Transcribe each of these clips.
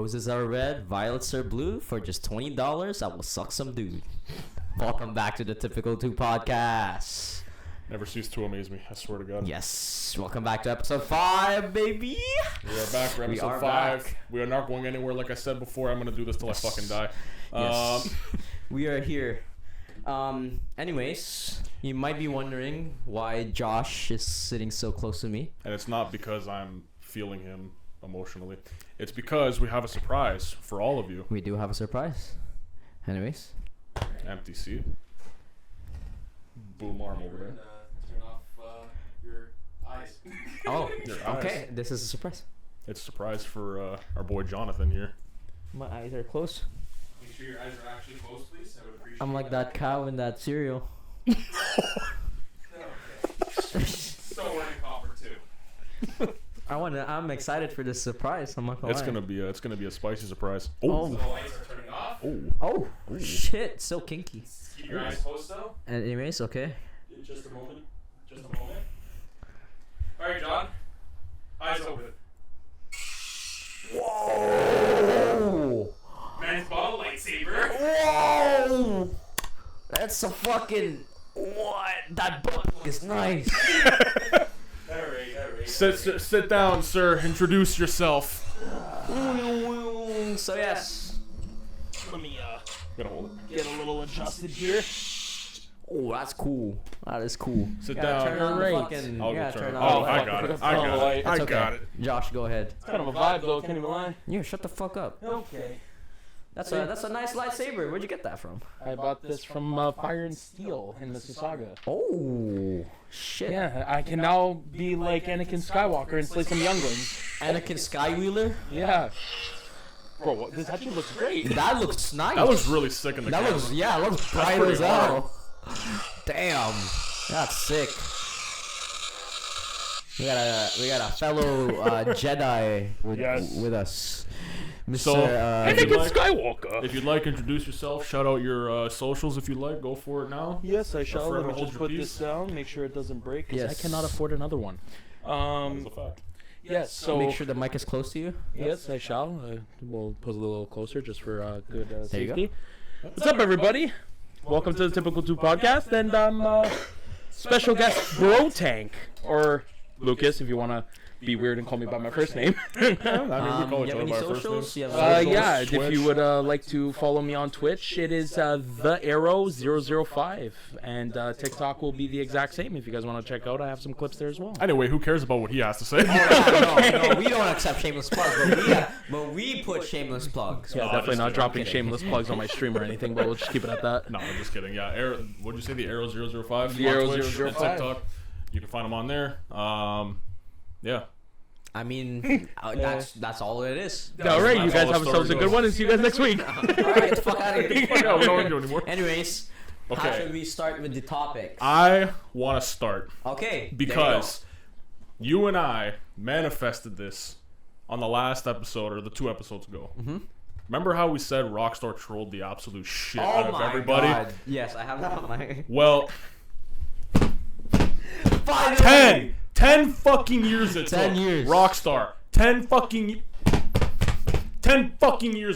Roses are red, violets are blue. For just $20, I will suck some dude. Welcome back to the Typical 2 podcast. Never cease to amaze me, I swear to God. Yes, welcome back to episode 5, baby. We are back for episode 5. Back. We are not going anywhere. Like I said before, I'm going to do this till I fucking die. Yes. We are here. Anyways, you might be wondering why Josh is sitting so close to me. And it's not because I'm feeling him emotionally. It's because we have a surprise for all of you. We do have a surprise. Anyways. Empty seat. Boom arm over there. Turn off your eyes. Oh, Your okay. eyes. This is a surprise. It's a surprise for our boy Jonathan here. My eyes are closed. Make sure your eyes are actually closed, please. I would appreciate I'm like that cow in that cereal. Okay. So we're in copper too. I'm excited for this surprise. I'm not gonna It's lie. gonna be a spicy surprise. Oh. So the lights are turning off. Oh, shit, so kinky. Keep your eyes closed though. Anyways, okay. Just a moment. Just a moment. All right, John. Eyes open. Whoa! Man's bottle lightsaber. Whoa! That's a fucking what? That book is nice. All right. Sit down, sir. Introduce yourself. So yes. Let me Gonna hold it. get a little adjusted here. Oh, that's cool. That is cool. Sit You down. gotta turn on the Great. fucking. I'll you go gotta turn. turn Oh, on the I fucking- got it. It's I got it. okay. I got it. Josh, go ahead. It's kind of a vibe though. Can't even lie. Yeah, shut the fuck up. Okay. That's a nice lightsaber. Where'd you get that from? I bought this from Fire and Steel in Mississauga. Oh, shit. Yeah, I can now be like Anakin Skywalker and slay some younglings. Anakin Skywheeler. Yeah. Bro, this actually looks great. That looks nice. That looks really sick in the camera. That looks bright pretty as hell. Damn, that's sick. We got a fellow Jedi with us, Mr. So, Anakin Skywalker. If you'd like, introduce yourself. Shout out your socials if you'd like. Go for it now. Yes, I shall. Forever Let me hold just your put peace. this down. Make sure it doesn't break. 'Cause Yes. I cannot afford another one. That's a fact. Yes. So Make sure the mic is close to you. yes, I shall. We'll put it a little closer just for good There you go. safety. What's up, everybody? Welcome to the Typical 2 podcast, and I'm special guest Bro Tank, or Lucas, if you want to be weird and call me by my first name. I mean, we call You each have other any by our first socials? names. You have Yeah, Twitch. if you would like to follow me on Twitch, it is the Arrow 005, and TikTok will be the exact same. If you guys want to check out, I have some clips there as well. Anyway, who cares about what he has to say? no, we don't accept shameless plugs, but we put shameless plugs. Yeah, No, definitely just not kidding. dropping I'm kidding. shameless plugs on my stream or anything, but we'll just keep it at that. No, I'm just kidding. Yeah, what'd you say? The Arrow 005? The on Arrow Twitch 005. and TikTok. You can find them on there. Yeah. I mean, that's all it is. All right, you That's guys all have the yourselves a story good goes. one, and see you guys next week. All right, get the fuck out of here. Yeah, we don't want to do anymore. Anyways, how Okay. should we start with the topic? I want to start Okay. because you and I manifested this on the last episode or the 2 episodes ago. Mm-hmm. Remember how we said Rockstar trolled the absolute shit Oh out of my everybody? god. Yes, I have that on my. Well, Finally! 10 fucking years it 10 took years. Rockstar. 10 fucking years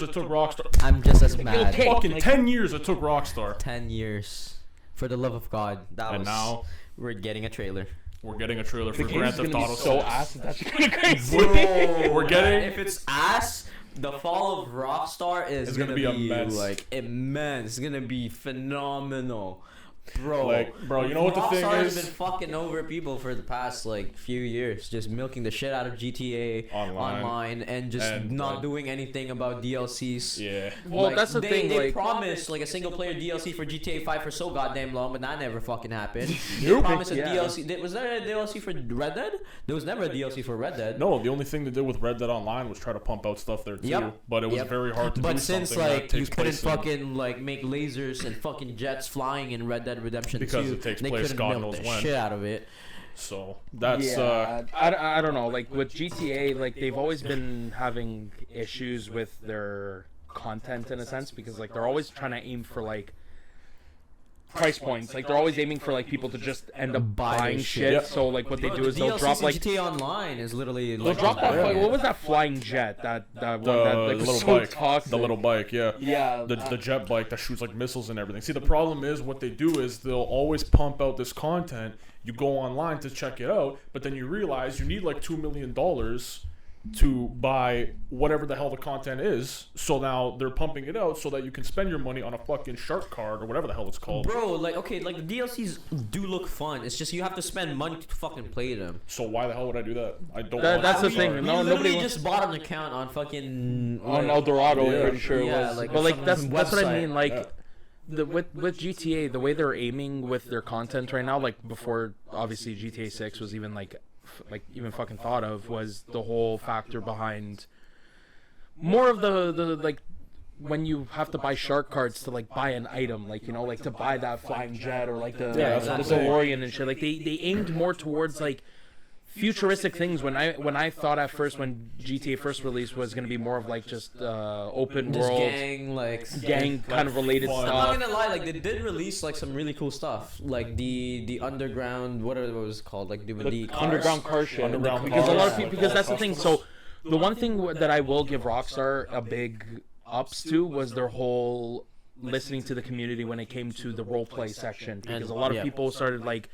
it took Rockstar. I'm just as mad. Okay. Fucking 10 years it took Rockstar. 10 years. For the love of God. And now we're getting a trailer. we're getting a trailer for The Grand game's Theft gonna Auto be so 6. ass. That's kind of crazy. We're getting If it's ass, the fall of Rockstar is It's gonna gonna be be immense. like immense. It's gonna be phenomenal. Bro, Like, bro, you know what the thing Rockstar has is? been fucking over people for the past like few years, just milking the shit out of GTA Online. and just And, not doing anything about DLCs. Yeah. Well, Like, that's the thing. They Like, promised like a single player DLC for GTA 5 for so goddamn long, but that never fucking happened. They Nope. promised a Yeah. DLC. Was there a DLC for Red Dead? There was never a DLC for Red Dead. No, the only thing they did with Red Dead Online was try to pump out stuff there too. Yep. But it was Yep. very hard to do But since something that like you takes couldn't place in- fucking like make lasers and fucking jets flying in Red Dead Redemption Because 2, it takes they place couldn't God milk knows the when. shit out of it. So that's yeah, I don't know. Like with GTA, like they've always been having issues with their content in a sense because like they're always trying to aim for like price points. Like they're always aiming for like people to just end up buying shit. Yep. So like what they do is The they'll drop DLCs like in GTA Online is literally they'll like drop that. Yeah. What was that flying jet? That one The that like, was little so bike. toxic. The little bike, yeah. Yeah. The jet bike that shoots like missiles and everything. See, the problem is what they do is they'll always pump out this content. You go online to check it out, but then you realize you need like $2 million to buy whatever the hell the content is. So now they're pumping it out so that you can spend your money on a fucking shark card or whatever the hell it's called. Bro, like, okay, like the DLCs do look fun. It's just you have to spend money to fucking play them. So why the hell would I do that? I don't. That's the want to. thing. We No, literally nobody just bought an account on fucking on El Dorado. Yeah. I'm pretty sure it Yeah, was. like But like some that's what I website. mean. Like. Yeah. With GTA, the way they're aiming with their content right now, like before, obviously GTA 6 was even like even fucking thought of, was the whole factor behind more of the like when you have to buy shark cards to like buy an item, like you know, like to buy that flying jet or like the Yeah, the exactly. DeLorean and shit. Like they aimed more towards like futuristic things when I thought at first when GTA first released was gonna be more of like just open Just world gang kind of related fun. I'm stuff. not gonna lie, like they did release like some really cool stuff, like the underground, whatever it was called, like the cars. Underground car shit. Underground because a lot of cars, people, like because all that's the thing. customs. So the one thing that I will give Rockstar a big ups to was their whole listening to the community when it came to the role play section, because a lot of yeah. people started like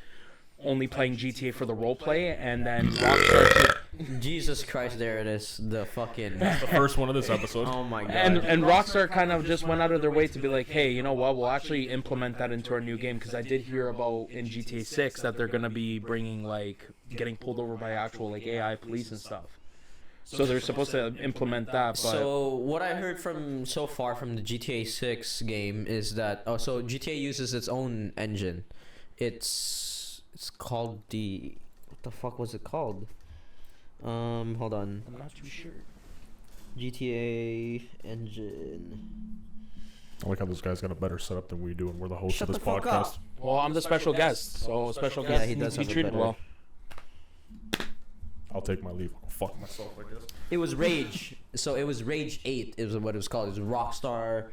only playing GTA for the role play, and then Rockstar Jesus Christ, there it is, the fucking. The first one of this episode. Oh my god. and Rockstar kind of just went out of their way to be like, hey, you know what? We'll actually implement that into our new game, because I did hear about in GTA 6 that they're gonna be bringing like getting pulled over by actual like AI police and stuff. So they're supposed to implement that, but So what I heard from so far from the GTA 6 game is that so GTA uses its own engine. It's called what the fuck was it called? Hold on. I'm not too sure. GTA engine. I like how this guy's got a better setup than we do, and we're the host Shut of this the fuck podcast. up. Well, I'm the special guest, so special Yeah, guest he needs does to be have a treated better- well. I'll take my leave. I'll fuck myself, I guess. It was Rage. So it was Rage 8 is what it was called. It was Rockstar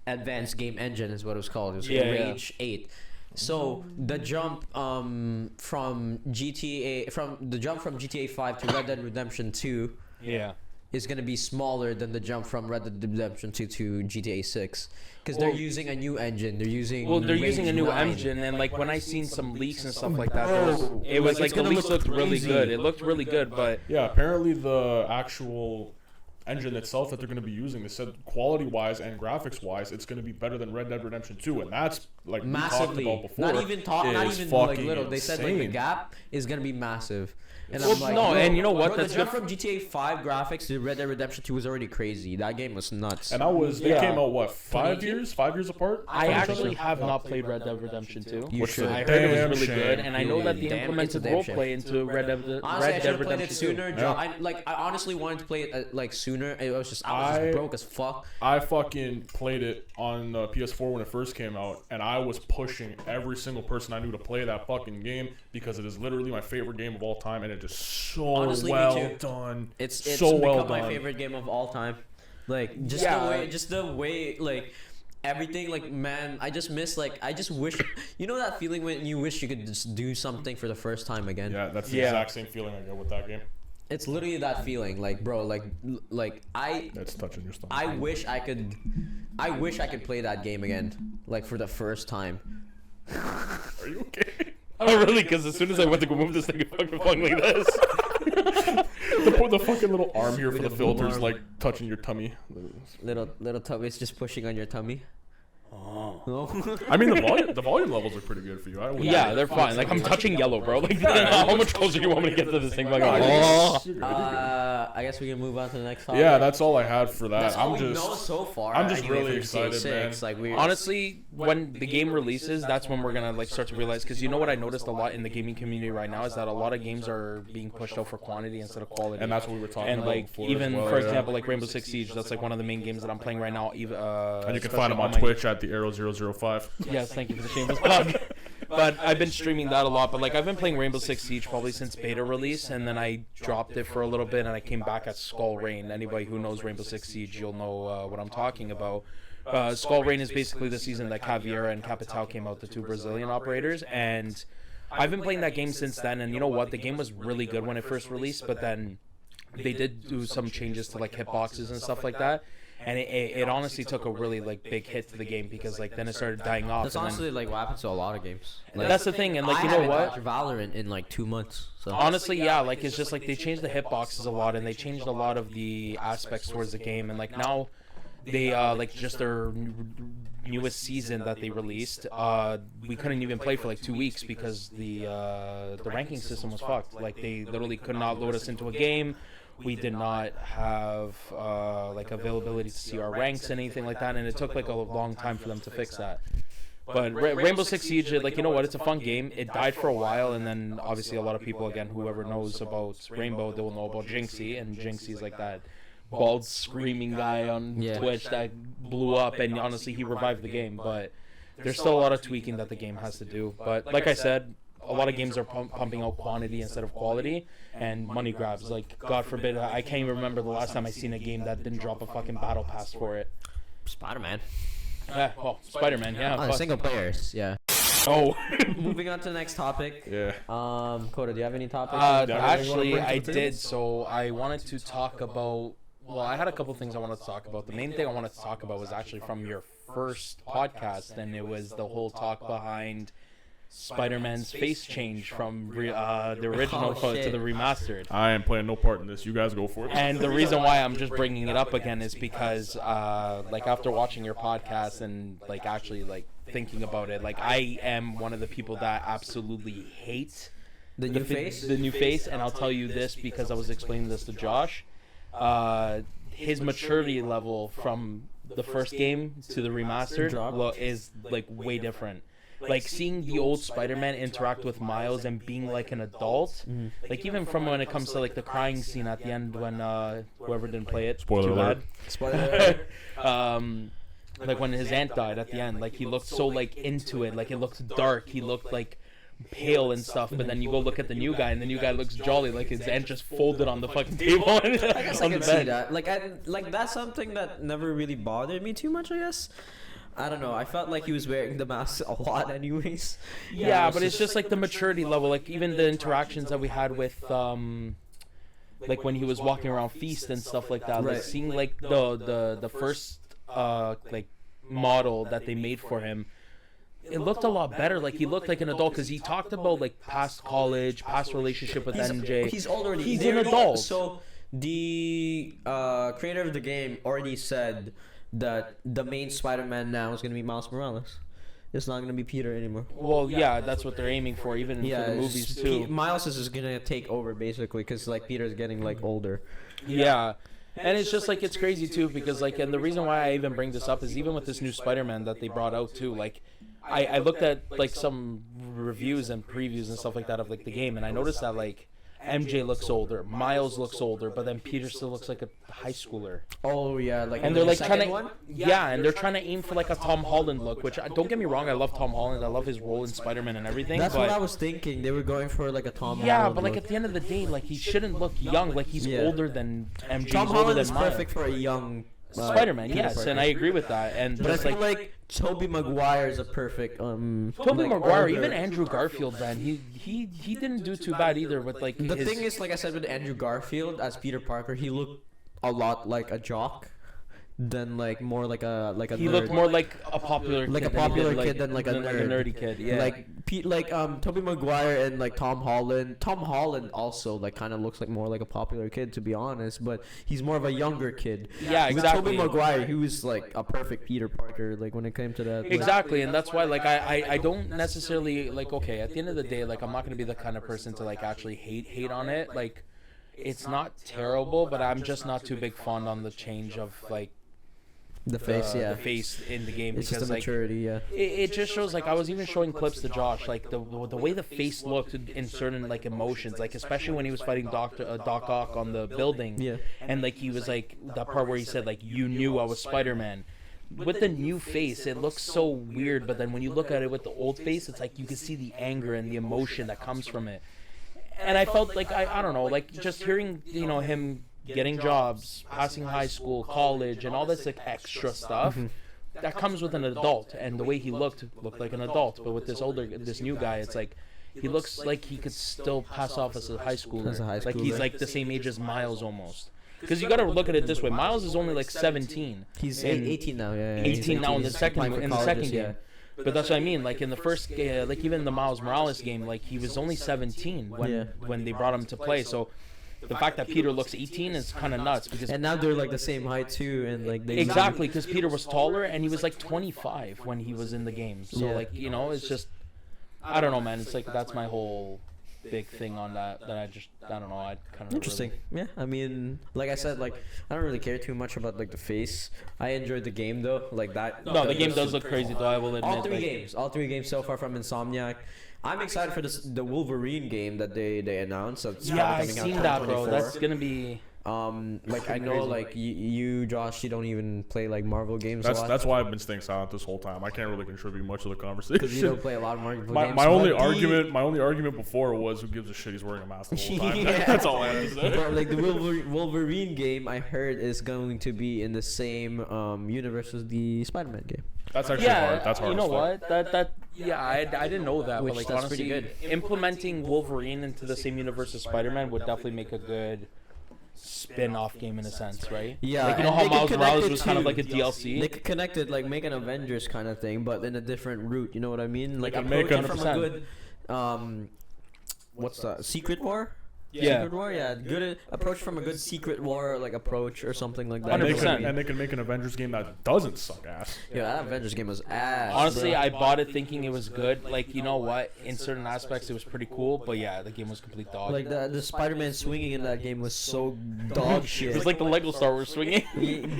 Advanced Game Engine is what it was called. It was Rage 8. So the jump from GTA 5 to Red Dead Redemption 2 Yeah. is going to be smaller than the jump from Red Dead Redemption 2 to GTA 6 because they're using a new engine. They're using using a new Rage 9. engine, and like when I seen some leaks and stuff like that, Bro, it was it's like the gonna leaks look looked really crazy. good. It looked really good, but Yeah, apparently the actual engine itself that they're going to be using, they said quality-wise and graphics-wise, it's going to be better than Red Dead Redemption 2, and that's like we talked Massively, about before. not even like fucking little. They said like the insane. gap is gonna be massive. And Well, I'm like, no, bro, and you know what? bro, That's the jump good. from GTA 5 graphics to Red Dead Redemption 2 was already crazy. That game was nuts. And they Yeah. came out what 5 2018? years? 5 years apart? I from each actually other? have not played Red Dead Redemption 2. You Which should. is I a heard it damn was really shame. good, and I know that they Damn, implemented it's a damn roleplay into Red Dead Honestly, I should have played Redemption it 2. sooner. Yeah. I honestly wanted to play it like sooner. It was just I was I- just broke as fuck. I fucking played it on PS4 when it first came out, and I was pushing every single person I knew to play that fucking game because it is literally my favorite game of all time, and it is so Honestly, me well too. done. It's so become well my done. favorite game of all time. Like just Yeah. the way like everything like man, I just wish you know that feeling when you wish you could just do something for the first time again. Yeah, that's the Yeah. exact same feeling I get with that game. It's literally that feeling, like bro, like That's touching your stomach. I wish I could play that game again, like for the first time. Are you okay? Oh, really? Because as soon as I went to go move this thing, it fucking flung like this. the fucking little arm here for With the a filters, arm. like touching your tummy. Little tummy is just pushing on your tummy. Oh. No. I mean, the volume levels are pretty good for you. I wouldn't- Yeah, they're fine. Like I'm touching yellow, bro. Like how much closer do you want me to get to this thing? Like, No, you're oh. good, you're good. I guess we can move on to the next topic. Yeah, that's all I had for that. That's all I'm we know just. so far. I'm just anyway, really for GTA excited, 6. man. Like we Honestly, when the game releases, that's when we're gonna like start to realize. Because you know what I noticed a lot in the gaming community right now is that a lot of games are being pushed out for quantity instead of quality. And that's what we were talking And about like before. even as well, for yeah. example, like Rainbow Six Siege, that's like one of the main games that I'm playing right now. Even And you can especially find him on my- Twitch at the Arrow 005. Yes, thank you for the shameless plug. But I've been streaming that a lot. But like I've been playing Rainbow Six Siege probably since beta release, and then I dropped it for a little bit, and I came back at Skull Rain. Anybody who knows Rainbow Six Siege, you'll know what I'm talking about. Skull Rain is basically the season that Caveira and Capital came out, the two Brazilian operators, and I've been playing that game since then. And you know what? The game was really good when it first released, but then they did do some changes to like hitboxes and stuff like that. And it honestly took a really like big hit to the game because like then it started dying off. That's honestly like what happens to a lot of games. Like, that's the thing, and like you know what? Valorant in like 2 months. So. Honestly, yeah, like it's just like they changed the hitboxes a lot, and they changed a lot of the aspects towards the game, and like now they like just their newest season that they released, we couldn't even play for like 2 weeks because the ranking system was fucked. Like they literally could not load us into a game. We did not have like availability to see our ranks and anything like that, and it took like a long time for them to fix that. But Rainbow Six Siege, like you know what, it's a fun game. It died for a while, and then obviously a lot of people, again, whoever knows about Rainbow, they will know about Jinxie, and Jinxie is like that bald screaming guy on Twitch that blew up, and honestly he revived the game. But there's still a lot of tweaking that the game has to do. But like I said, a lot of games are pumping out quantity instead of quality, and money grabs. Like, God forbid, I can't even remember the last time I seen a game that didn't drop a fucking battle pass for it. Spider-Man. Yeah, well, Spider-Man, yeah. Single players, yeah. Oh. Moving on to the next topic. Yeah. Coda, do you have any topics? Actually, I did. So I wanted to talk about. Well, I had a couple things I wanted to talk about. The main thing I wanted to talk about was actually from your first podcast, and it was the whole talk behind Spider-Man's face change from the original to the remastered. I am playing no part in this. You guys go for it. And the reason why I'm just bringing it up again is because, like, after watching your podcast and like actually like thinking about it, like I am one of the people that absolutely hate the new face. The new face, and I'll tell you this because I was explaining this to Josh. His maturity level from the first game to the remastered is like way different. Like seeing the old Spider-Man interact with Miles and being like an adult, like even from when it comes to like the crying scene at the end when whoever didn't play it, spoiler alert. Spoiler alert. Like when his aunt died at the end, like he looked so like into it, like it looked dark, he looked like pale and stuff, but then you go look at the new guy and the new guy looks jolly, like his aunt just folded on the fucking table on I guess I the can bed. see that. Like that's something that never really bothered me too much, I guess. I don't know. I felt like he was wearing the mask a lot anyways. Yeah, but it's just like the maturity level, like even the interactions that we had with like when he was walking around Feast and stuff like that, like seeing like the first like model that they made for him, it looked a lot better. Like he looked like an adult because he talked about like past college, past relationship with MJ. He's already he's an adult. So the creator of the game already said that the main Spider-Man now is gonna be Miles Morales. It's not gonna be Peter anymore. Well, yeah, that's what they're aiming for, even for the movies too. Miles is just gonna take over basically because like Peter's getting like older. Yeah. And it's just like it's crazy too because like, and the reason why I even bring this up is even with this new Spider-Man that they brought out too, like I looked at like some reviews and previews and stuff like that of like the game, and I noticed that like MJ looks older, Miles looks older, but then Peter still looks like a high schooler. Oh yeah, like and they're like trying to one? And they're trying to aim for like a Tom Holland look, which don't get me wrong, I love Tom Holland, I love his role in Spider-Man and everything. That's what I was thinking. They were going for like a Tom Holland. Yeah, but like look. at the end of the day, like he shouldn't look young. Like he's older than MJ. Tom Holland is Miles. perfect for a young Spider-Man. Yes, Parker. and I agree with that. And but I feel like Tobey Maguire is a perfect Tobey Maguire, even Andrew Garfield, man, he didn't do too bad either. With like the thing is, like I said, with Andrew Garfield as Peter Parker, he looked a lot like a jock than like more like a he nerd. Looked more like a popular like kid a popular than kid than like a nerdy kid. Yeah, like Tobey Maguire and like Tom Holland. Tom Holland also like kind of looks like more like a popular kid, to be honest, but he's more of a younger kid. Yeah, exactly. With Tobey Maguire, he was like a perfect Peter Parker, like when it came to that. Like, exactly, and that's why like I don't necessarily like, okay, at the end of the day, like I'm not gonna be the kind of person to like actually hate on it. Like it's not terrible, but I'm just not too big fond on the change of like the face, the face in the game. It's because just a maturity, like, it just shows, like I was even showing clips to Josh, like the way the face looked in certain like emotions, like especially when he was fighting Doc Ock on the building, and like he was like that part where he said like you knew I was Spider-Man. with the new face, it looks so weird. But then when you look at it with the old face, it's like you can see the anger and the emotion that comes from it. And I felt like I don't know, like just hearing him getting jobs, passing high school, college, and all this like extra stuff. That comes with an adult, and the way he looked like an adult. But with this new guy, it's like he looks like he could still pass off as a high schooler. Like he's like the same age as Miles almost. Because you got to look at it this way: Miles is only like 17. He's 18 now. Yeah, 18 now in the second game. Yeah. But that's what I mean. Like in the first, like even in the Miles Morales game, like he was only 17 when they brought him to play. So the fact that Peter looks 18 is kind of nuts because. And now they're like the same height too, and like they exactly because Peter was taller and he was like 25 when he was in the game. So like it's just I don't know, man. It's like that's my whole big thing on that I don't know. I kind of interesting. Yeah, I mean, like I said, like I don't really care too much about like the face. I enjoyed the game though, like that. No, the game does look crazy though. I will admit. All three games so far from Insomniac. I'm excited for the Wolverine game that they announced. I've seen that, bro. That's gonna be. Like I know, like you, Josh, you don't even play like Marvel games. That's why I've been staying silent this whole time. I can't really contribute much to the conversation. Because you don't play a lot of Marvel games. My only argument before was who gives a shit he's wearing a mask the whole time. That's all I have to say. But like the Wolverine game, I heard is going to be in the same universe as the Spider-Man game. That's actually hard. That's hard. You know what? I didn't know that. But like that's honestly, pretty good. Implementing Wolverine into the same universe as Spider-Man would definitely make a good spin-off game in a sense, right? Yeah, like how Miles Morales was kind of like a DLC. They could connect it, like make an Avengers kind of thing, but in a different route. You know what I mean? Like make it from a good, what's that? Secret War. Yeah. Secret War, good approach from a good Secret War like approach or something like that. 100%. And they can make an Avengers game that doesn't suck ass. Yeah, that Avengers game was ass. Honestly, bro. I bought it thinking it was good. Like, you know what? In certain aspects, it was pretty cool. But yeah, the game was complete dog. Like the Spider-Man swinging in that game was so dog shit. It was like the Lego Star Wars swinging.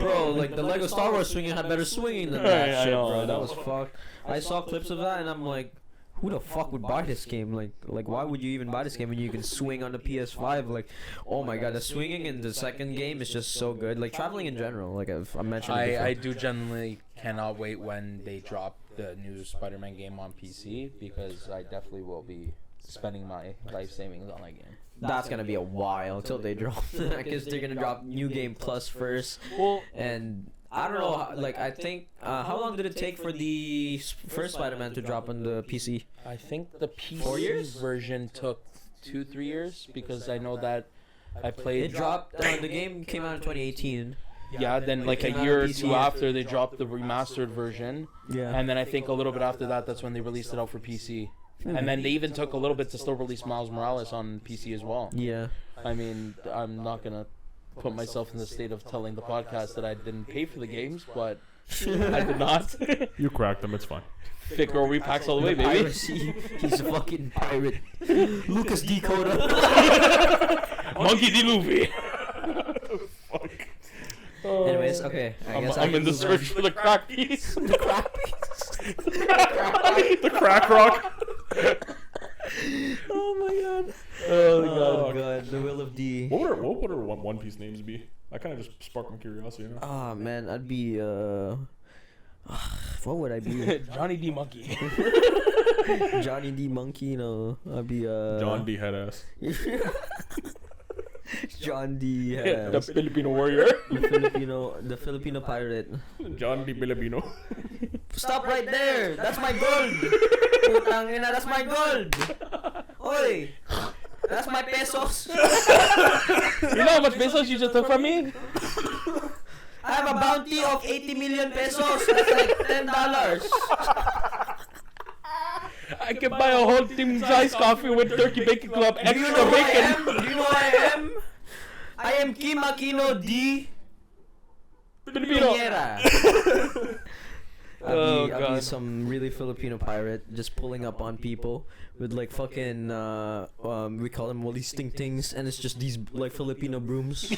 Bro, like the Lego Star Wars swinging had better swinging than that shit, bro. That was fucked. I saw clips of that and I'm like, who the fuck would buy this game? Like why would you even buy this game when you can swing on the PS5? Like, oh my god, the swinging in the second game is just so good. Like traveling in general, like I mentioned before. I do genuinely cannot wait when they drop the new Spider-Man game on PC because I definitely will be spending my life savings on that game. That's gonna be a while until they drop. Because they're gonna drop New Game Plus first. Well, and I don't know, like I think, how long did it take for the first Spider-Man to drop on the PC? I think the PC version took 2-3 years because I know that I played. It dropped. The game came out in 2018. Yeah, then like a year or two after they dropped the remastered version. Yeah. And then I think a little bit after that, that's when they released it out for PC. And then they even took a little bit to still release Miles Morales on PC as well. Yeah. I mean, I'm not gonna put myself in the state of telling the podcast that I didn't pay for the games, but I did not. You cracked them. It's fine. Fit girl repacks all the way, baby. He's a fucking pirate. Lucas D. Coda. Monkey D. Luffy. Fuck. Anyways, okay. I'm in the search for the crack piece. The crack piece. The crack rock. Oh my god. Oh god. The Will of D. What would our One Piece names be? I kind of just sparked my curiosity. You know? Oh man, I'd be what would I be? Johnny D. Monkey. Johnny D. Monkey, no. I'd be John D. Headass. John D. The Filipino warrior. The Filipino pirate. John D. Filipino. Stop right there! That's my gold! Putang ina, that's my gold! Oi! That's my pesos! You know how much pesos you just took from me? I have a bounty of 80 million pesos! That's like $10! I can buy a whole team size coffee with Turkey Bacon Club extra bacon. Do you know who I am? I am Kim Aquino D. Pinera. I'll be some really Filipino pirate just pulling up on people with like fucking we call them Wally Stink-Tings, and it's just these like Filipino brooms.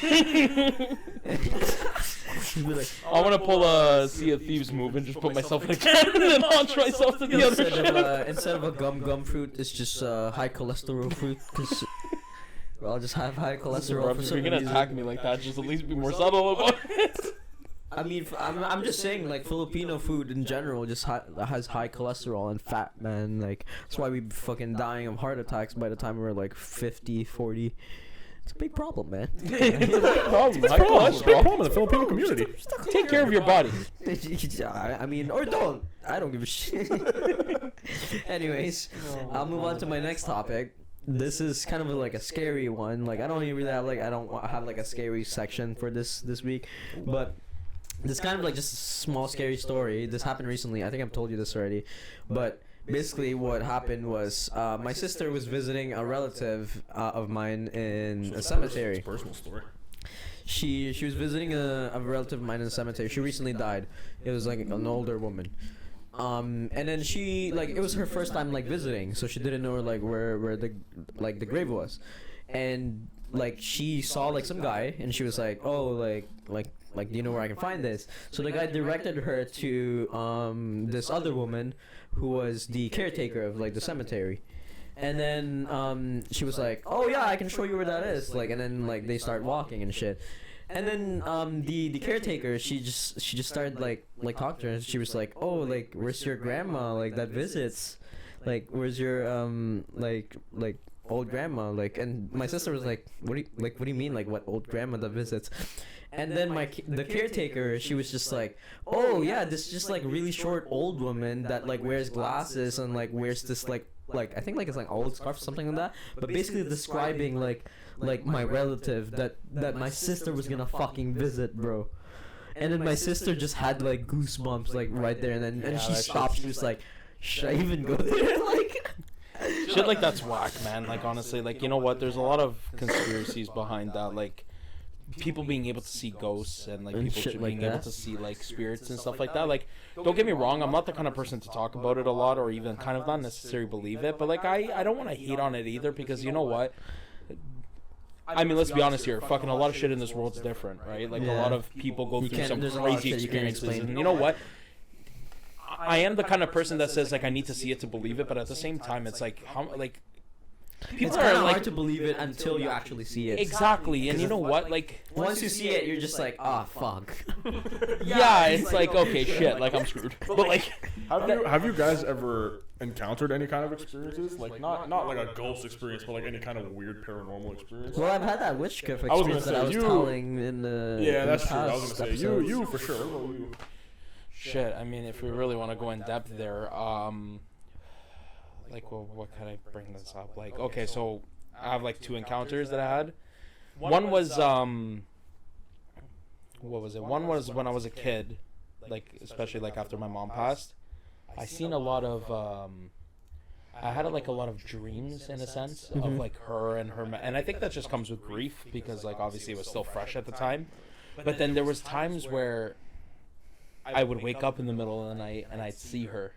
Like, I want to pull a Sea of Thieves move and just put myself in a cannon and launch myself to the other ship. Instead of a gum fruit, it's just high cholesterol fruit. Cause I'll just have high cholesterol. If you're gonna attack me like that, just at least be more subtle about it. I mean, I'm just saying, like, Filipino food in general just has high cholesterol and fat, man. Like, that's why we fucking dying of heart attacks by the time we're like 50, 40. It's a big problem, man. It's a big problem. It's a big problem in the Filipino community. Take care of your body. I mean, or don't. I don't give a shit. Anyways, I'll move on to my next topic. This is kind of like a scary one. Like, I don't even really have like a scary section for this week, but this kind of like just a small scary story. This happened recently. I think I've told you this already, but basically what happened was my sister was visiting a relative of mine in a cemetery. Personal story. She was visiting a relative of mine in a cemetery. She recently died. It was like an older woman. And then she, like, it was her first time like visiting, so she didn't know like where the grave was, and like she saw like some guy, and she was like, oh, like do you know where I can find this? So the guy directed her to this other woman who was the caretaker of like the cemetery. And then she was like, oh yeah, I can show you where that is. Like, and then like they start walking and shit. And then the caretaker, she just started like talking to her. And she was like, oh, like, where's your grandma, like, that visits? Like, where's your like old grandma? Like, and my sister was like, what do you mean, like, what old grandma that visits? And then the caretaker, she was just like, oh yeah, this just like really short old woman that like wears glasses and like wears this like I think like it's like old scarf or something like that, but basically describing like my relative that my sister was gonna fucking visit, bro. And then my sister just had like goosebumps like right there, and then and she stopped. She was like, should I even go there? Like, shit like that's whack, man. Like, honestly, like, you know what? There's a lot of conspiracies behind that, like people being able to see ghosts and like and people being able to see like spirits and stuff like that. Like, don't get me wrong, I'm not the kind of person to talk about it a lot or even kind of not necessarily believe it, but like I don't want to hate on it either, because you know what? I mean, let's be honest here. Fucking a lot of shit in this world's different, right? Like, a lot of people go through some crazy experiences, and you know what? I am the kind of person that says like I need to see it to believe it, but at the same time, it's like how like. People it's kind of hard to believe it until you actually see it. Exactly, and you know what? Like, once you see it, you're just like, ah, fuck. Yeah, it's like, okay, shit, like I'm screwed. But like, have you guys ever encountered any kind of experiences? Like, not like a ghost experience, but like any kind of weird paranormal experience? Well, I've had that witchcraft experience that I was telling in the that's true. I was gonna say you for sure. You. Shit, I mean, if we really want to go in depth there, like, well, what can I bring this up? Like, okay, so I have like 2 encounters that I had. One was what was it? One was when I was a kid, like, especially like after my mom passed. I seen a lot of I had like a lot of dreams in a sense of like her and I think that just comes with grief, because like obviously it was still fresh at the time. But then there was times where I would wake up in the middle of the night and I'd see her.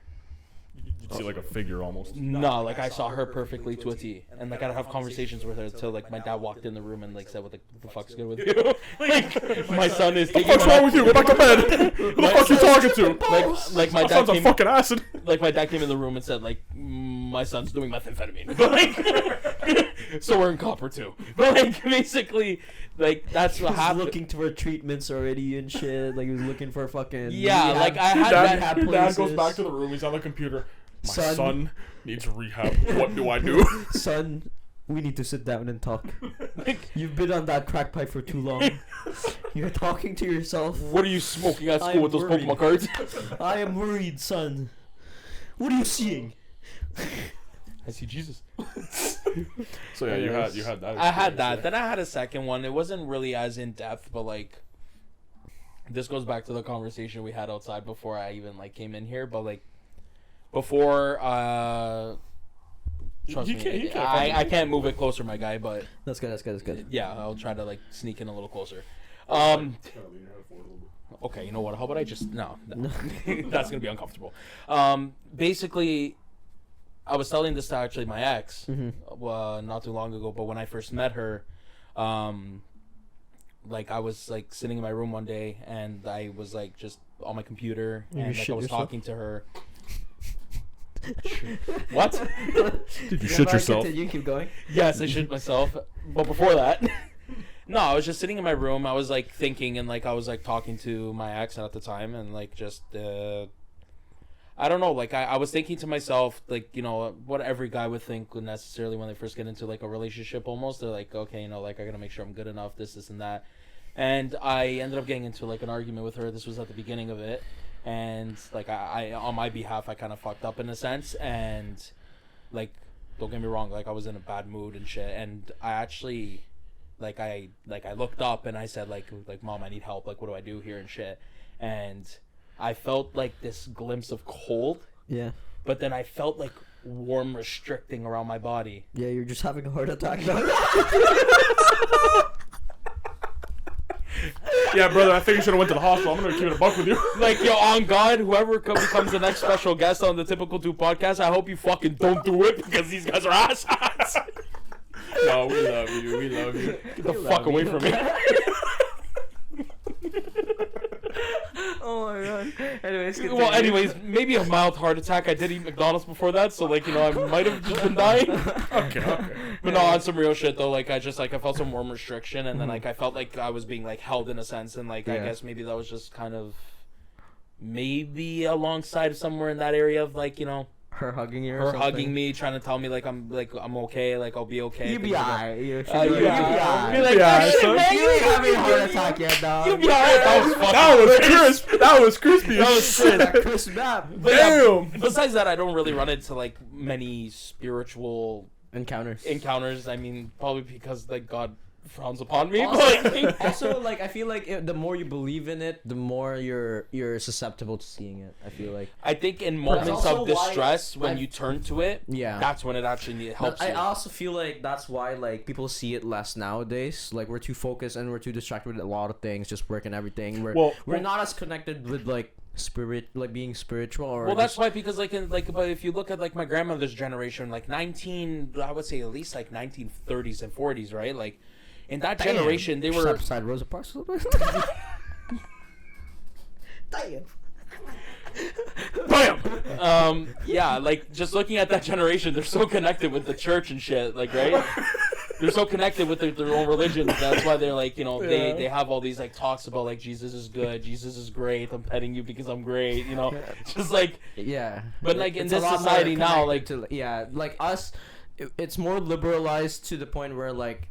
You'd see like a figure almost. No, like I saw her perfectly to a T, and like I'd have conversations with her until like my dad walked in the room and like said, "What the fuck's good with you?" Like, my son is. What the fuck's wrong with you? Go back to bed. Who the fuck you talking to? Like my dad came. Fucking acid. Like my dad came in the room and said, like, my son's doing methamphetamine. But like, so we're in copper too. But like basically, like that's what happened. Looking for treatments already and shit. Like he was looking for fucking. Yeah, like I had that. Your dad goes back to the room. He's on the computer. My son needs rehab. What do I do? Son, we need to sit down and talk. You've been on that crack pipe for too long. You're talking to yourself. What are you smoking at school with those Pokemon cards? I am worried, son. What are you seeing? I see Jesus. So yeah, you had that. I had that. Then I had a second one. It wasn't really as in depth, but like, this goes back to the conversation we had outside before I even like came in here. But like, before trust me, I can't move it closer, my guy. But that's good. Yeah, I'll try to like sneak in a little closer. Okay, you know what? How about I just no? That's gonna be uncomfortable. Basically, I was telling this to actually my ex, not too long ago. But when I first met her, like I was like sitting in my room one day, and I was like just on my computer, and like I was talking to her. What? Did you shit yourself? You keep going. Yes, I shit myself. But before that, No, I was just sitting in my room. I was like thinking, and like I was like talking to my ex at the time, and like just I don't know, like I was thinking to myself, like, you know, what every guy would think necessarily when they first get into like a relationship. Almost, they're like, okay, you know, like I gotta make sure I'm good enough, this and that. And I ended up getting into like an argument with her. This was at the beginning of it, and like I on my behalf, I kind of fucked up in a sense, and like, don't get me wrong, like I was in a bad mood and shit, and I actually. I looked up and I said like Mom, I need help, like what do I do here and shit, and I felt like this glimpse of cold, but then I felt like warm restricting around my body. Yeah, you're just having a heart attack. Yeah, brother, I think you should have went to the hospital. I'm gonna keep it a buck with you. Like, yo, on God, whoever becomes the next special guest on the Typical 2 podcast, I hope you fucking don't do it, because these guys are asshats. No, we love you. We love you. Get the fuck away from me. Oh my god. Anyways, maybe a mild heart attack. I did eat McDonald's before that, so like, you know, I might have just been dying. Okay. But no, on some real shit though, like I felt some warm restriction, and then like I felt like I was being like held in a sense, and like I guess maybe that was just kind of maybe alongside somewhere in that area of like, you know, her hugging you, her hugging me, trying to tell me like I'm okay, like I'll be okay. You'll be alright. You'll be alright. alright. Like, Yeah, shit, man, You ain't having a heart attack yet, dog. You'll be alright. That was crisp. That was crispy. That was Shit, shit. that crisp map. But yeah, Damn. besides that, I don't really run into like many spiritual Encounters. I mean, probably because like God frowns upon me. Also, like I feel like the more you believe in it, the more you're susceptible to seeing it. I feel like. I think in moments of distress, when you turn to it, Yeah, that's when it actually helps. I also feel like that's why like people see it less nowadays. Like we're too focused and we're too distracted with a lot of things, just work and everything. We're not as connected with like spirit, like being spiritual. Or well, that's why, because like but if you look at like my grandmother's generation, like I would say at least like 1930s and 40s, right? Like in that generation, they were beside Rosa Parks. Damn. Bam! Yeah, like just looking at that generation, they're so connected with the church and shit, like, right? They're so connected with their own religion. That's why they're like, you know, they have all these like talks about like Jesus is good, Jesus is great, I'm petting you because I'm great, you know, just like But like in this society now, like like us, it's more liberalized to the point where like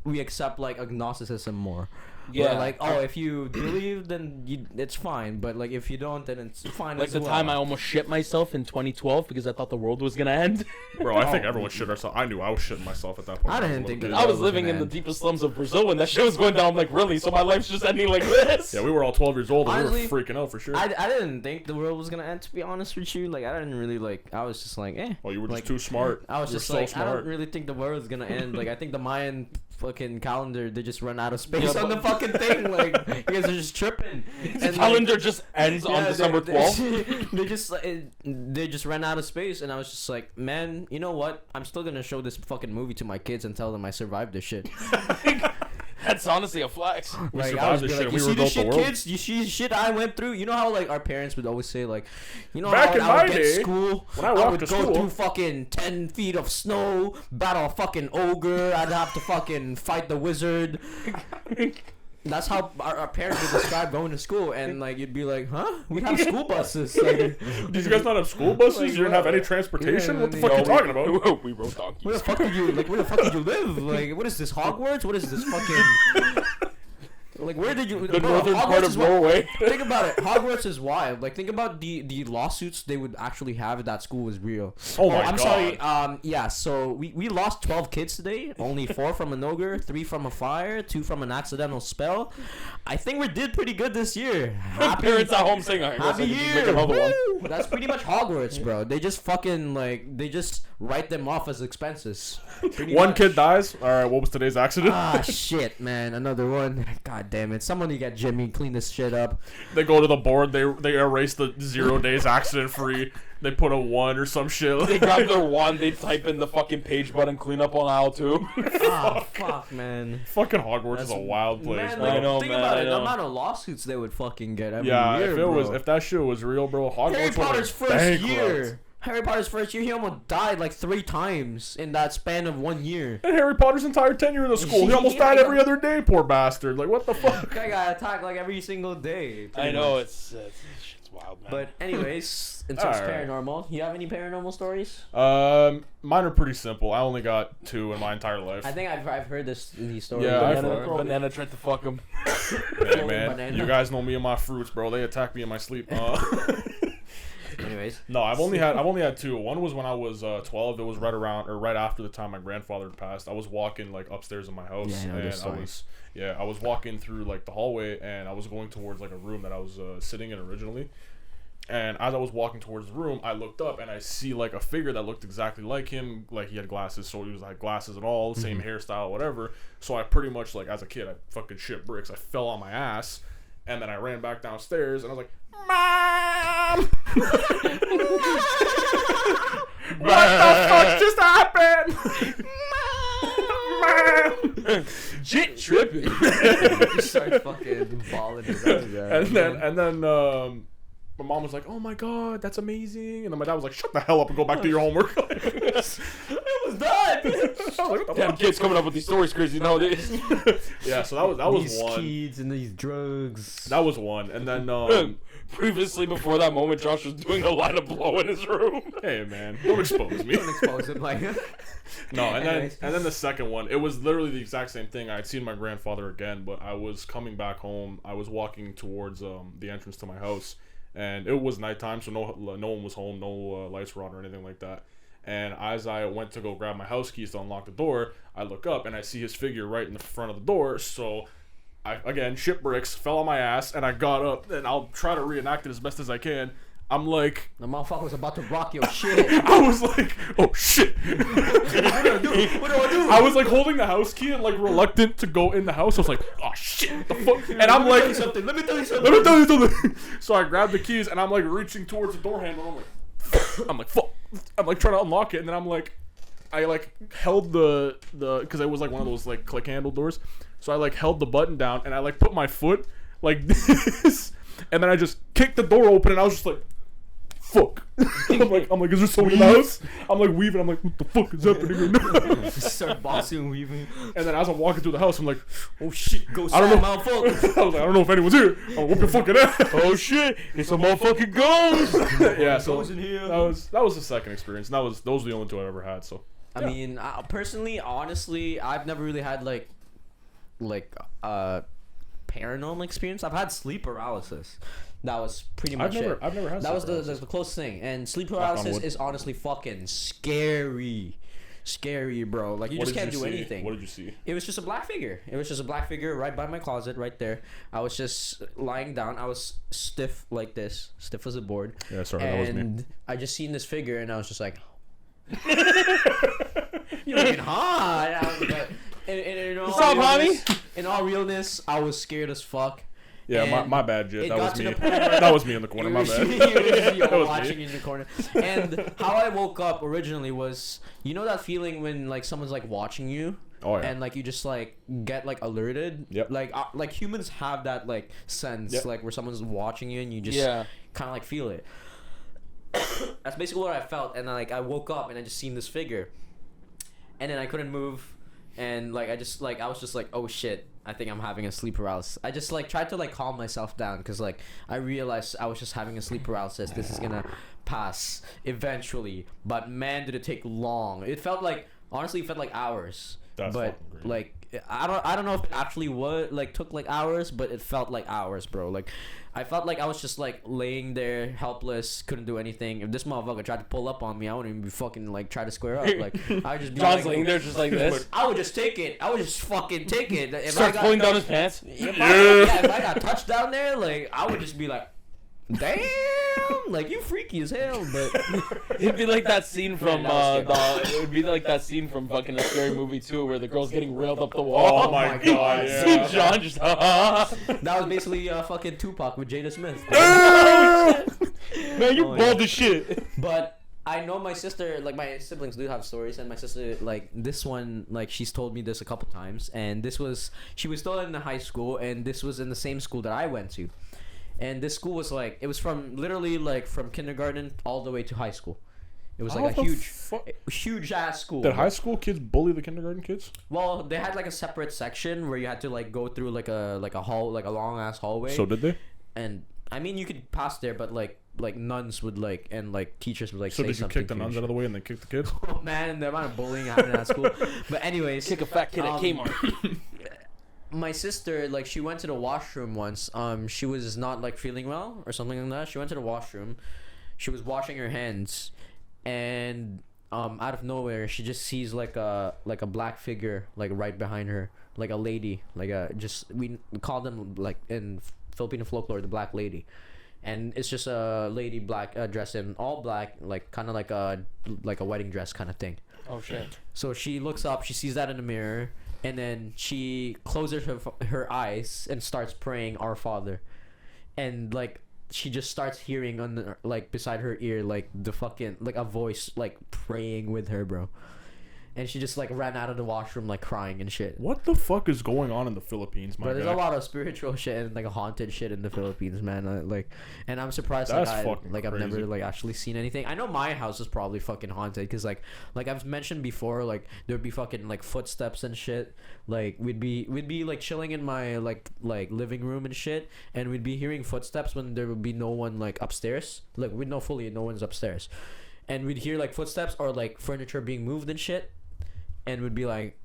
we accept like agnosticism more. Yeah, where, like if you believe, then it's fine. But like if you don't, then it's fine. Like as the well. time I almost shit myself in 2012 because I thought the world was gonna end. Bro, I think everyone shit ourselves. I knew I was shitting myself at that point. I didn't think I was living in the deepest slums of Brazil when that shit was going down. I'm like, really? So my life's just ending like this? Yeah, we were all 12 years old and Honestly, we were freaking out for sure. I didn't think the world was gonna end. To be honest with you, like I didn't really like. I was just like, Well, you were just like, too smart. I was you just were like, so I smart. don't really think the world is gonna end. Like I think the Mayan fucking calendar, they just run out of space Yeah, on the fucking thing. Like you guys are just tripping. The calendar just ends on December 12th. They just ran out of space, and I was just like, man, you know what? I'm still gonna show this fucking movie to my kids and tell them I survived this shit. That's honestly a flex. We Like, survived this shit. you We see rebuilt this the shit, world. kids? You see shit I went through? You know how like our parents would always say like, you know Back how in I my would get day, school, when I I walked would to go school- through fucking 10 feet of snow, battle a fucking ogre, I'd have to fucking fight the wizard. That's how our parents would describe going to school, and like you'd be like, huh? We have school buses. Like, Did you guys not have school buses? Like, you didn't have any transportation? yeah, what the no, fuck are you we- talking about? We rode donkeys. where the fuck did you live? Like, what is this, Hogwarts? What is this fucking? Like, where did you? The bro, northern Hogwarts part is of wild. Norway. Think about it. Hogwarts is wild. Like, think about the lawsuits they would actually have if that school was real. Oh my I'm god. sorry. Yeah. So we lost 12 kids today. Only 4 from an ogre, 3 from a fire, 2 from an accidental spell. I think we did pretty good this year. Parents at home saying, "Alright, Happy listen, year! make another one." Woo! That's pretty much Hogwarts, bro. They just fucking they just write them off as expenses. Pretty One much. kid dies. All right, what was today's accident? Ah shit, man! Another one. God damn it! Someone you got Jimmy clean this shit up. They go to the board. They erase the 0 days accident free. They put a 1 or some shit. They grab their wand, they type in the fucking page button, clean up on aisle 2. Oh fuck, man. Fucking Hogwarts is a wild place, Man, bro. like, I know, think man, about I it. The know. amount of lawsuits they would fucking get every Yeah, year, if bro. that shit was real, bro, Hogwarts Harry would Potter's have first bankrupt. year. Harry Potter's first year, he almost died like 3 times in that span of 1 year. And Harry Potter's entire tenure in the school, he almost died every other day, poor bastard. Like, what the fuck? That guy got attacked like every single day. I know, much. it's shit's wild, man. But anyways, in terms of paranormal, you have any paranormal stories? Mine are pretty simple. I only got 2 in my entire life. I think I've heard these stories. Yeah, Banana tried to fuck him. Hey, man, you guys know me and my fruits, bro. They attack me in my sleep. Anyways, no, I've only had 2. One was when I was 12. It was right after the time my grandfather had passed. I was walking like upstairs in my house, and I was walking through like the hallway, and I was going towards like a room that I was sitting in originally. And as I was walking towards the room, I looked up and I see like a figure that looked exactly like him. Like he had glasses, so he was like glasses and all, same hairstyle, whatever. So I pretty much like as a kid, I fucking shit bricks. I fell on my ass, and then I ran back downstairs and I was like, "Mom, what the fuck just happened?" Mom, Shit tripping. you start fucking bawling. And then my mom was like, "Oh my god, that's amazing!" And then my dad was like, "Shut the hell up and go back to your homework." It was done. Like, Damn kids coming up with these stories crazy nowadays. Yeah, so that was these one. Kids and these drugs. That was one, and then Previously, before that moment, Josh was doing a lot of blow in his room. hey man, don't expose me. Don't expose him like. No, and then the second one, it was literally the exact same thing. I had seen my grandfather again, but I was coming back home. I was walking towards the entrance to my house, and it was nighttime, so no one was home, no lights were on or anything like that. And as I went to go grab my house keys to unlock the door, I look up and I see his figure right in the front of the door. So I, again, shit bricks, fell on my ass, and I got up, and I'll try to reenact it as best as I can. I'm like... The motherfucker was about to rock your shit. I was like, oh shit. What do I do? I was like holding the house key and like reluctant to go in the house. I was like, oh shit, what the fuck? And I'm like... Let me tell you something. So I grabbed the keys and I'm like reaching towards the door handle. I'm like, fuck. I'm like trying to unlock it, and then I'm like... I like held the because it was like one of those like click handle doors. So I like held the button down and I like put my foot like this, and then I just kicked the door open and I was just like, fuck. I'm like, is there someone in the house? I'm like weaving. I'm like, what the fuck is happening right now? Start bossing and weaving. And then as I'm walking through the house, I'm like, oh shit. Go I don't know. motherfucker. I was like, I don't know if anyone's here. I'll whoop your fucking ass. Oh shit! It's a motherfucking ghost. Yeah. So Goes in here. that was the second experience. And those were the only 2 I've ever had. So. I mean, personally, honestly, I've never really had like paranormal experience. I've had sleep paralysis. That was pretty much it. I've never had. That was the closest thing. And sleep paralysis is honestly fucking scary, bro. Like you just can't do anything. What did you see? It was just a black figure. It was just a black figure right by my closet, right there. I was just lying down. I was stiff like this, stiff as a board. Yeah, sorry, that was me. And I just seen this figure, and I was just like. You're looking hot. What's up, honey? In all realness, I was scared as fuck. Yeah, my bad, Jit. That was me. That That was me in the corner. My bad. You That was watching me. in the corner. And how I woke up originally was, you know that feeling when like someone's like watching you. Oh yeah. And like you just like get like alerted. Yep. Like humans have that like sense, Yep. like where someone's watching you and you just kind of like feel it. That's basically what I felt, and like I woke up and I just seen this figure, and then I couldn't move, and like I was just like, oh shit, I think I'm having a sleep paralysis. I just like tried to like calm myself down because like I realized I was just having a sleep paralysis. This is gonna pass eventually, but man, did it take long. It felt like honestly, it felt like hours. That's but fucking great. like I don't know if it actually took like hours, but it felt like hours, bro. Like I felt like I was just like laying there helpless, couldn't do anything. If this motherfucker tried to pull up on me, I wouldn't even be fucking like try to square up. Like I would just be John's like, laying there just like this. I would just take it. I would just fucking take it. If Starts pulling down his pants. If I got touched down there, like I would just be like, damn, like you freaky as hell. But It'd be like that scene from that it would be like that scene from fucking a scary movie too, where the girl's getting railed up the wall. Oh my god, yeah. John just that was basically fucking Tupac with Jada Smith. Man, you bald as shit. But I know my sister, like my siblings do have stories, and my sister, like this one, like she's told me this a couple times, and she was still in the high school, and this was in the same school that I went to. And this school was like, it was from literally like from kindergarten all the way to high school. It was How like a the huge ass school. Did high school kids bully the kindergarten kids? Well, they had like a separate section where you had to like go through like a long ass hallway. So did they? And I mean, you could pass there, but like nuns would like, and like teachers would like So say did you something. kick the nuns out of the way and then kick the kids? Oh man, the amount of bullying happening at school. But anyways, Kick a fat kid at Kmart. my sister, like, she went to the washroom once. She was not like feeling well or something like that. She went to the washroom. She was washing her hands, and out of nowhere, she just sees like a black figure like right behind her, like a lady, like we call them like in Filipino folklore the black lady, and it's just a lady black dressed in all black, like kind of like a wedding dress kind of thing. Oh shit. So she looks up, she sees that in the mirror, and then she closes her eyes and starts praying Our Father, and like she just starts hearing on the, like beside her ear, like the fucking like a voice like praying with her, bro. And she just like ran out of the washroom like crying and shit. What the fuck is going on in the Philippines, my But there's guy? a lot of spiritual shit and like haunted shit in the Philippines, man. Like, and I'm surprised That's I've fucking never crazy. like actually seen anything. I know my house is probably fucking haunted because like I've mentioned before, like there'd be fucking like footsteps and shit. Like we'd be like chilling in my like living room and shit, and we'd be hearing footsteps when there would be no one like upstairs. Like we'd know fully no one's upstairs, and we'd hear like footsteps or like furniture being moved and shit. And would be like,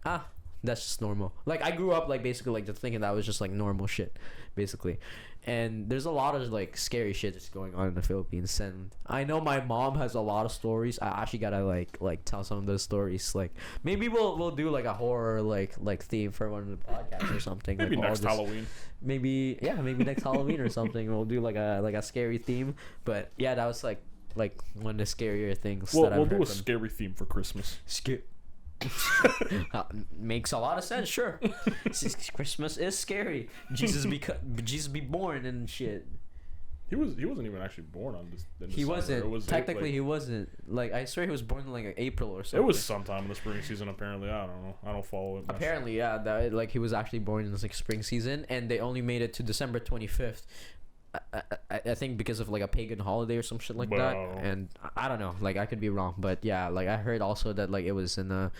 that's just normal. Like I grew up like basically like just thinking that was just like normal shit, basically. And there's a lot of like scary shit that's going on in the Philippines. And I know my mom has a lot of stories. I actually gotta like tell some of those stories. Like maybe we'll do like a horror like theme for one of the podcasts or something. Maybe like, next Halloween. Maybe next Halloween or something. We'll do like a scary theme. But yeah, that was like one of the scarier things. We'll I've do heard a from. scary theme for Christmas. Makes a lot of sense, sure. Christmas is scary. Jesus be born and shit. He wasn't even actually born on this. He wasn't. It was Technically, he wasn't. Like I swear, he was born in like April or something. It was sometime in the spring season. Apparently, I don't know. I don't follow it much. Apparently, yeah. That like he was actually born in the like spring season, and they only made it to December 25th. I think because of like a pagan holiday or some shit like that, and I don't know, like I could be wrong, but yeah, like I heard also that like it was in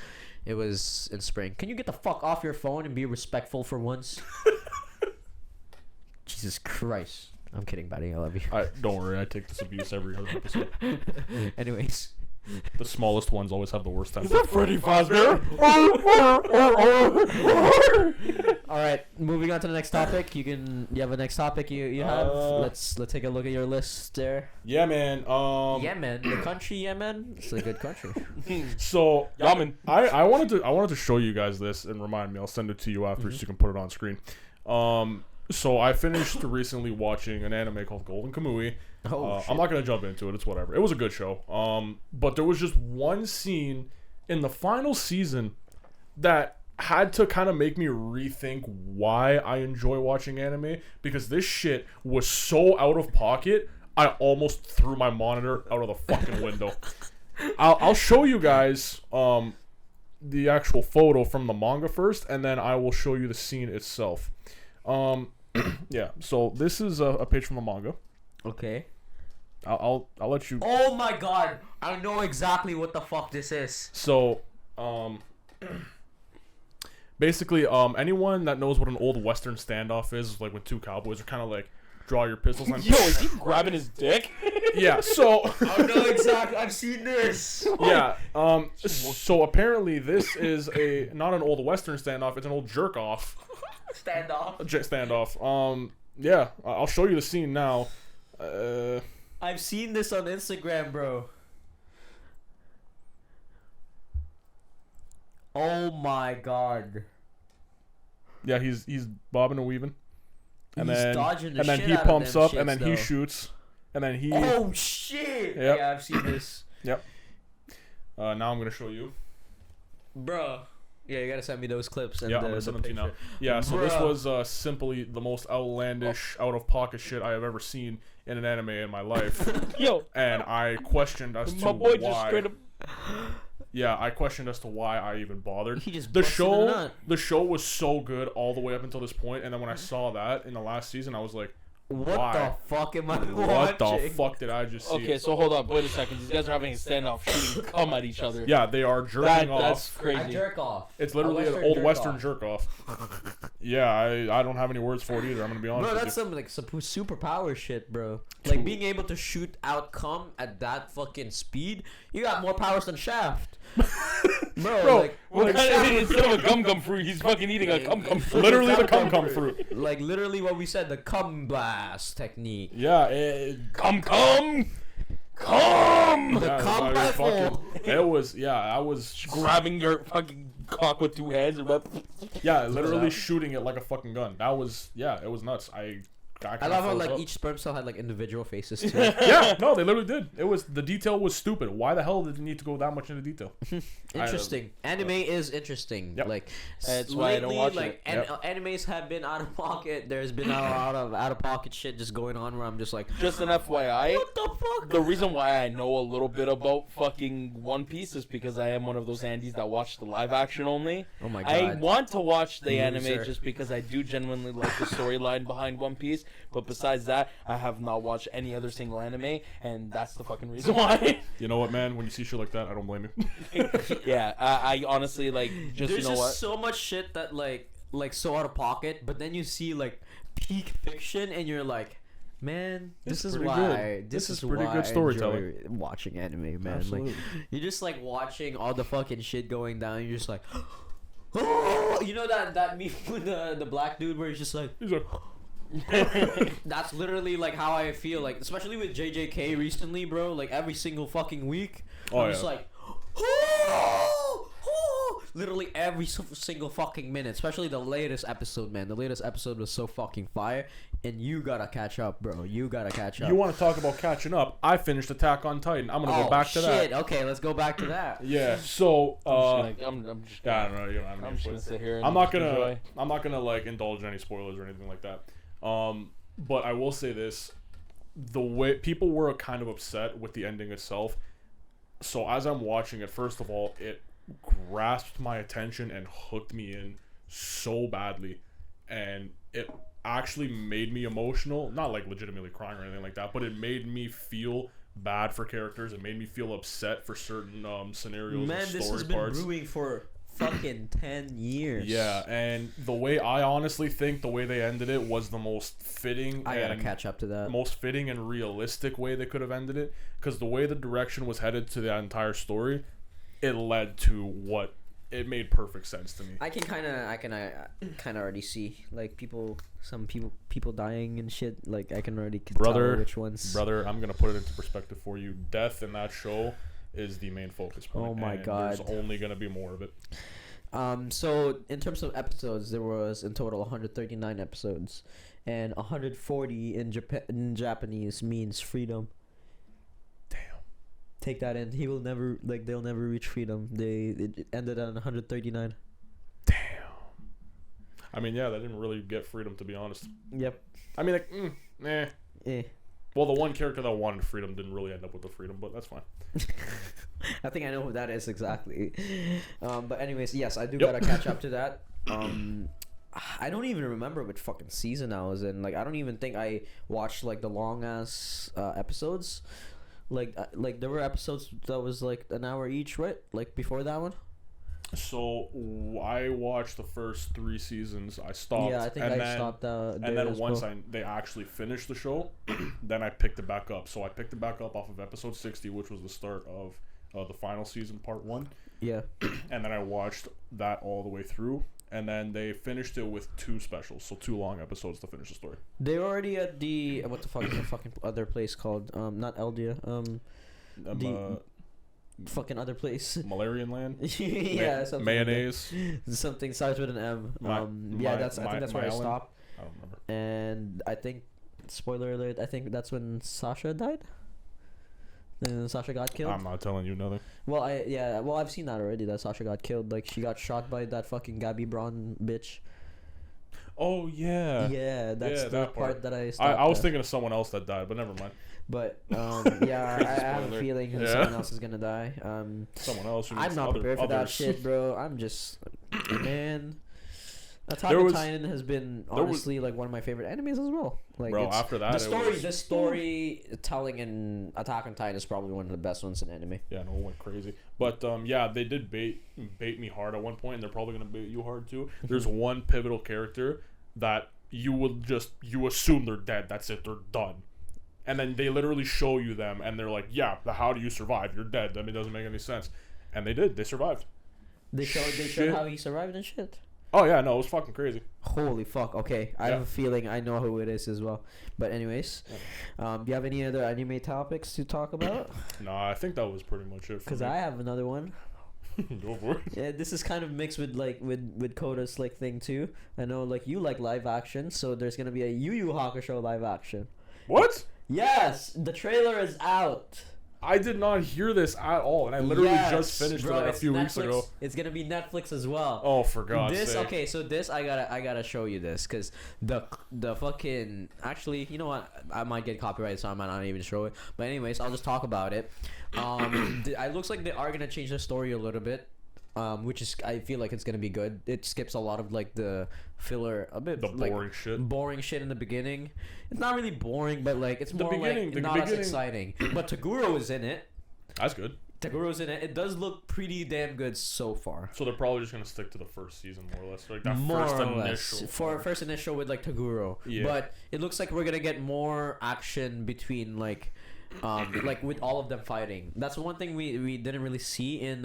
spring. Can you get the fuck off your phone and be respectful for once? Jesus Christ, I'm kidding, buddy. I love you. Don't worry, I take this abuse every other episode. Anyways, the smallest ones always have the worst time. Is that Freddy Fazbear? all right, moving on to the next topic. You have a next topic you have. Let's take a look at your list there. Yeah, man. Yemen, the country Yemen. It's a good country. So Yamen. I wanted to show you guys this and remind me. I'll send it to you after so you can put it on screen. So I finished recently watching an anime called Golden Kamuy. I'm not gonna jump into it. It's whatever. It was a good show. But there was just one scene in the final season that had to kind of make me rethink why I enjoy watching anime, because this shit was so out of pocket. I almost threw my monitor out of the fucking window. I'll show you guys the actual photo from the manga first, and then I will show you the scene itself. Yeah, so this is a page from the manga. Okay. I'll let you. Oh my god, I know exactly what the fuck this is. So, basically, anyone that knows what an old Western standoff is, like when two cowboys are kind of like draw your pistols. Yo, is he grabbing his dick? Yeah. So. I know exactly. I've seen this. Yeah. So apparently this is not an old Western standoff. It's an old jerk off. Standoff. Yeah. I'll show you the scene now. I've seen this on Instagram, bro. Oh my god. Yeah, he's bobbing and weaving. And He's then dodging the and then shit he out of pumps them up and shits, then he though. shoots and then he Oh shit. Yep. Yeah, I've seen this. Yep. Now I'm gonna show you. Bro. Yeah, you gotta send me those clips and Yeah, I'm gonna send them to you now. Yeah, so this was simply the most outlandish, out of pocket shit I have ever seen in an anime in my life. Yo, And I questioned as to my boy why. just straight up. Yeah, I questioned as to why I even bothered. He just the busted a nut. show was so good all the way up until this point, and then when I saw that in the last season, I was like, What Why? the fuck am I watching? What the fuck did I just see? Okay, so hold up, wait a second. These guys are having a standoff, shooting cum at each other. Yeah, they are jerking off. That's crazy. I jerk off. It's literally an old Western jerk off. Yeah, I don't have any words for it either. I'm gonna be honest. Bro, that's some like superpower shit, bro. Like being able to shoot out cum at that fucking speed. You got more powers than Shaft. Bro, like what kind of instead of a gum fruit, he's fucking eating a cum fruit. Literally the cum fruit. Like literally what we said, the cum blast technique. Yeah, cum. The yeah, cum rifle. It was I was Grabbing your fucking cock with two hands and literally shooting it like a fucking gun. That was it was nuts. I love how like each sperm cell had like individual faces too. Yeah, no, they literally did. It was the detail was stupid. Why the hell did they need to go that much into detail? Interesting. Anime is interesting. Yep. Like that's why I don't watch like, it. Animes have been out of pocket. There's been a lot of out of pocket shit just going on where I'm just like, just an FYI. what the fuck? The reason why I know a little bit about fucking One Piece is because I am one of those Andes that watch the live action only. Oh my god. I want to watch the anime Loser. just because I do genuinely like the storyline behind One Piece, but besides that, I have not watched any other single anime, and that's the fucking reason why. You know what, man? When you see shit like that, I don't blame you. Yeah, I honestly like just There's you know just what. so much shit that like so out of pocket, but then you see like peak fiction, and you're like, man, this is pretty why. good. This is is pretty why good I storytelling. enjoy watching anime, man. Absolutely. Like, you're just like watching all the fucking shit going down. You're just like, oh, you know that meme with the black dude where he's just like. He's like, That's literally like how I feel, like especially with JJK recently, bro. Like every single fucking week, I'm just like, literally every single fucking minute. Especially the latest episode, man. The latest episode was so fucking fire, and you gotta catch up, bro. You gotta catch up. you want to talk about catching up? I finished Attack on Titan. I'm gonna go back to that. Okay, let's go back to that. Yeah. So I'm just I don't know. You don't have any I'm just gonna input. sit here. And I'm not enjoy. gonna like indulge in any spoilers or anything like that. But I will say this: the way people were kind of upset with the ending itself. So as I'm watching it, first of all, it grasped my attention and hooked me in so badly, and it actually made me emotional. Not like legitimately crying or anything like that, but it made me feel bad for characters. It made me feel upset for certain scenarios. Man, and story this has been parts. brewing for fucking 10 years. Yeah, and the way I honestly think the way they ended it was the most fitting. I gotta and catch up to that. most fitting and realistic way they could have ended it, because the way the direction was headed to the entire story, it led to what it made perfect sense to me. I kind of already see like some people dying and shit. Like I can already tell which ones. Brother, I'm gonna put it into perspective for you. Death in that show is the main focus point. Oh my and god. There's only gonna be more of it. So in terms of episodes, there was in total 139 episodes, and 140 in Japanese means freedom. Damn. Take that in. They'll never reach freedom. It ended on 139. Damn. I mean, yeah, they didn't really get freedom, to be honest. Yep. I mean, like, Eh. Well, the one character that wanted freedom didn't really end up with the freedom, but that's fine. I think I know who that is exactly. But anyways, yes, I do gotta catch up to that. I don't even remember which fucking season I was in. Like, I don't even think I watched like the long ass episodes. Like there were episodes that was like an hour each, right? Like before that one. So I watched the first 3 seasons. I stopped. Yeah, I think I stopped. And then once they actually finished the show, then I picked it back up. So I picked it back up off of episode 60, which was the start of the final season, part 1. Yeah. And then I watched that all the way through. And then they finished it with 2 specials, so 2 long episodes to finish the story. They're already at the what the fuck is the fucking other place called? Not Eldia. Fucking other place. Malarian Land. Yeah, something mayonnaise. Like something starts with an M. I think that's where I stopped. I don't remember. And I think, spoiler alert, I think that's when Sasha died. And Sasha got killed. I'm not telling you nothing. Well, I've seen that already. That Sasha got killed. Like she got shot by that fucking Gabby Braun bitch. Oh yeah. Yeah, that's the that part that I stopped. I was thinking of someone else that died, but never mind. But yeah, I have a feeling someone else is gonna die. Someone else. I'm not prepared for that shit, bro. I'm just man. Attack on Titan has been honestly like one of my favorite animes as well. Like, bro, after that, the storytelling in Attack on Titan is probably one of the best ones in anime. Yeah, no, it went crazy. But yeah, they did bait me hard at one point, and they're probably gonna bait you hard too. There's one pivotal character that you assume they're dead. That's it, they're done. And then they literally show you them, and they're like, "Yeah, how do you survive? You're dead." I mean, it doesn't make any sense. And they did. They survived. They showed how he survived and shit. Oh yeah, no, it was fucking crazy. Holy fuck. Okay, I have a feeling I know who it is as well. But anyways, do you have any other anime topics to talk about? No, I think that was pretty much it. Because I have another one. Go for it. Yeah, this is kind of mixed with with Coda's like thing too. I know like you like live action, so there's gonna be a Yu Yu Hakusho live action. What? Yes, the trailer is out. I did not hear this at all, and I literally just finished it like a few weeks ago. It's gonna be Netflix as well. Oh, for God's sake! Okay, so this I gotta show you this because the fucking actually, you know what? I might get copyrighted, so I might not even show it. But anyways, I'll just talk about it. It looks like they are gonna change the story a little bit. Which is, I feel like it's gonna be good. It skips a lot of like the filler, a bit the boring shit in the beginning. It's not really boring, but like it's more like not as exciting. But Taguro is in it. That's good. Taguro's in it. It does look pretty damn good so far. So they're probably just gonna stick to the first season more or less, like that first initial with like Taguro. Yeah. But it looks like we're gonna get more action between like with all of them fighting. That's one thing we didn't really see in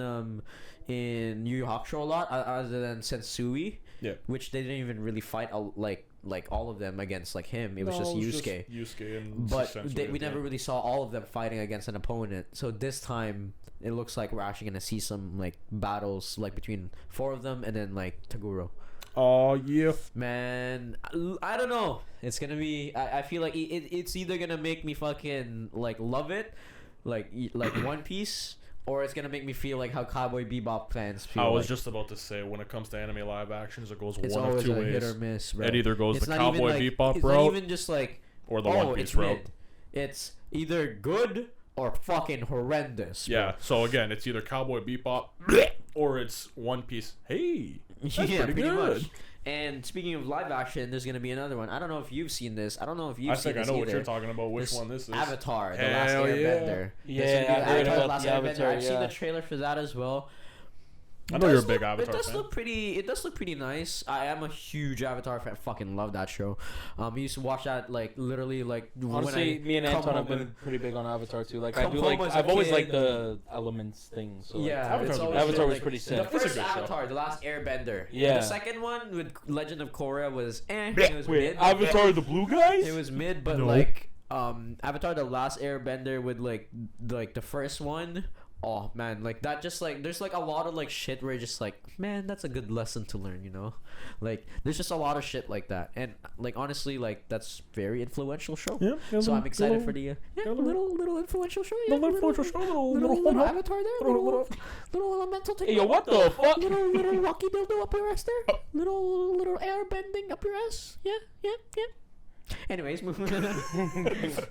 Yu Yu Hakusho a lot, other than Sensui. Yeah. Which they didn't even really fight like all of them against like him. It was just Yusuke. But we never really saw all of them fighting against an opponent. So this time it looks like we're actually gonna see some like battles like between 4 of them and then like Taguro. Oh yeah, man. I don't know. It's gonna be. I feel like it's either gonna make me fucking like love it, like One Piece, or it's gonna make me feel like how Cowboy Bebop fans feel. I was just about to say, when it comes to anime live actions, it goes it's one of two ways. Hit or miss, bro. It either goes the Cowboy Bebop route, it's not even just like or the One Piece route. It's either good or fucking horrendous. Yeah. Bro. So again, it's either Cowboy Bebop or it's One Piece. Hey. That's pretty good. Much. And speaking of live action, there's gonna be another one. I don't know if you've seen this. I don't know if you've seen this. I think I know what you're talking about. Which one this is? Avatar: The Last Airbender. Yeah, Avatar: The Last Airbender. I've seen the trailer for that as well. I know you're a big Avatar fan. It does look pretty nice. I am a huge Avatar fan. I fucking love that show. I used to watch that like literally like. Honestly, me and Anton have been pretty big on Avatar too. Like I do like. I've always liked the elements thing. So yeah, Avatar was pretty sick. The first Avatar, The Last Airbender. Yeah. The second one with Legend of Korra was It was mid. Avatar the blue guys. It was mid, but like Avatar: The Last Airbender with like the first one. Oh man, like that just like there's like a lot of like shit where you're just like, man, that's a good lesson to learn, you know? Like there's just a lot of shit like that. And like honestly, like that's very influential show. Yeah, so I'm excited for the little influential show. Yeah, little Avatar there, little elemental thing. Hey, yo, what the fuck? Little rocky dildo up your ass there. Little air bending up your ass. Yeah. Anyways, moving on.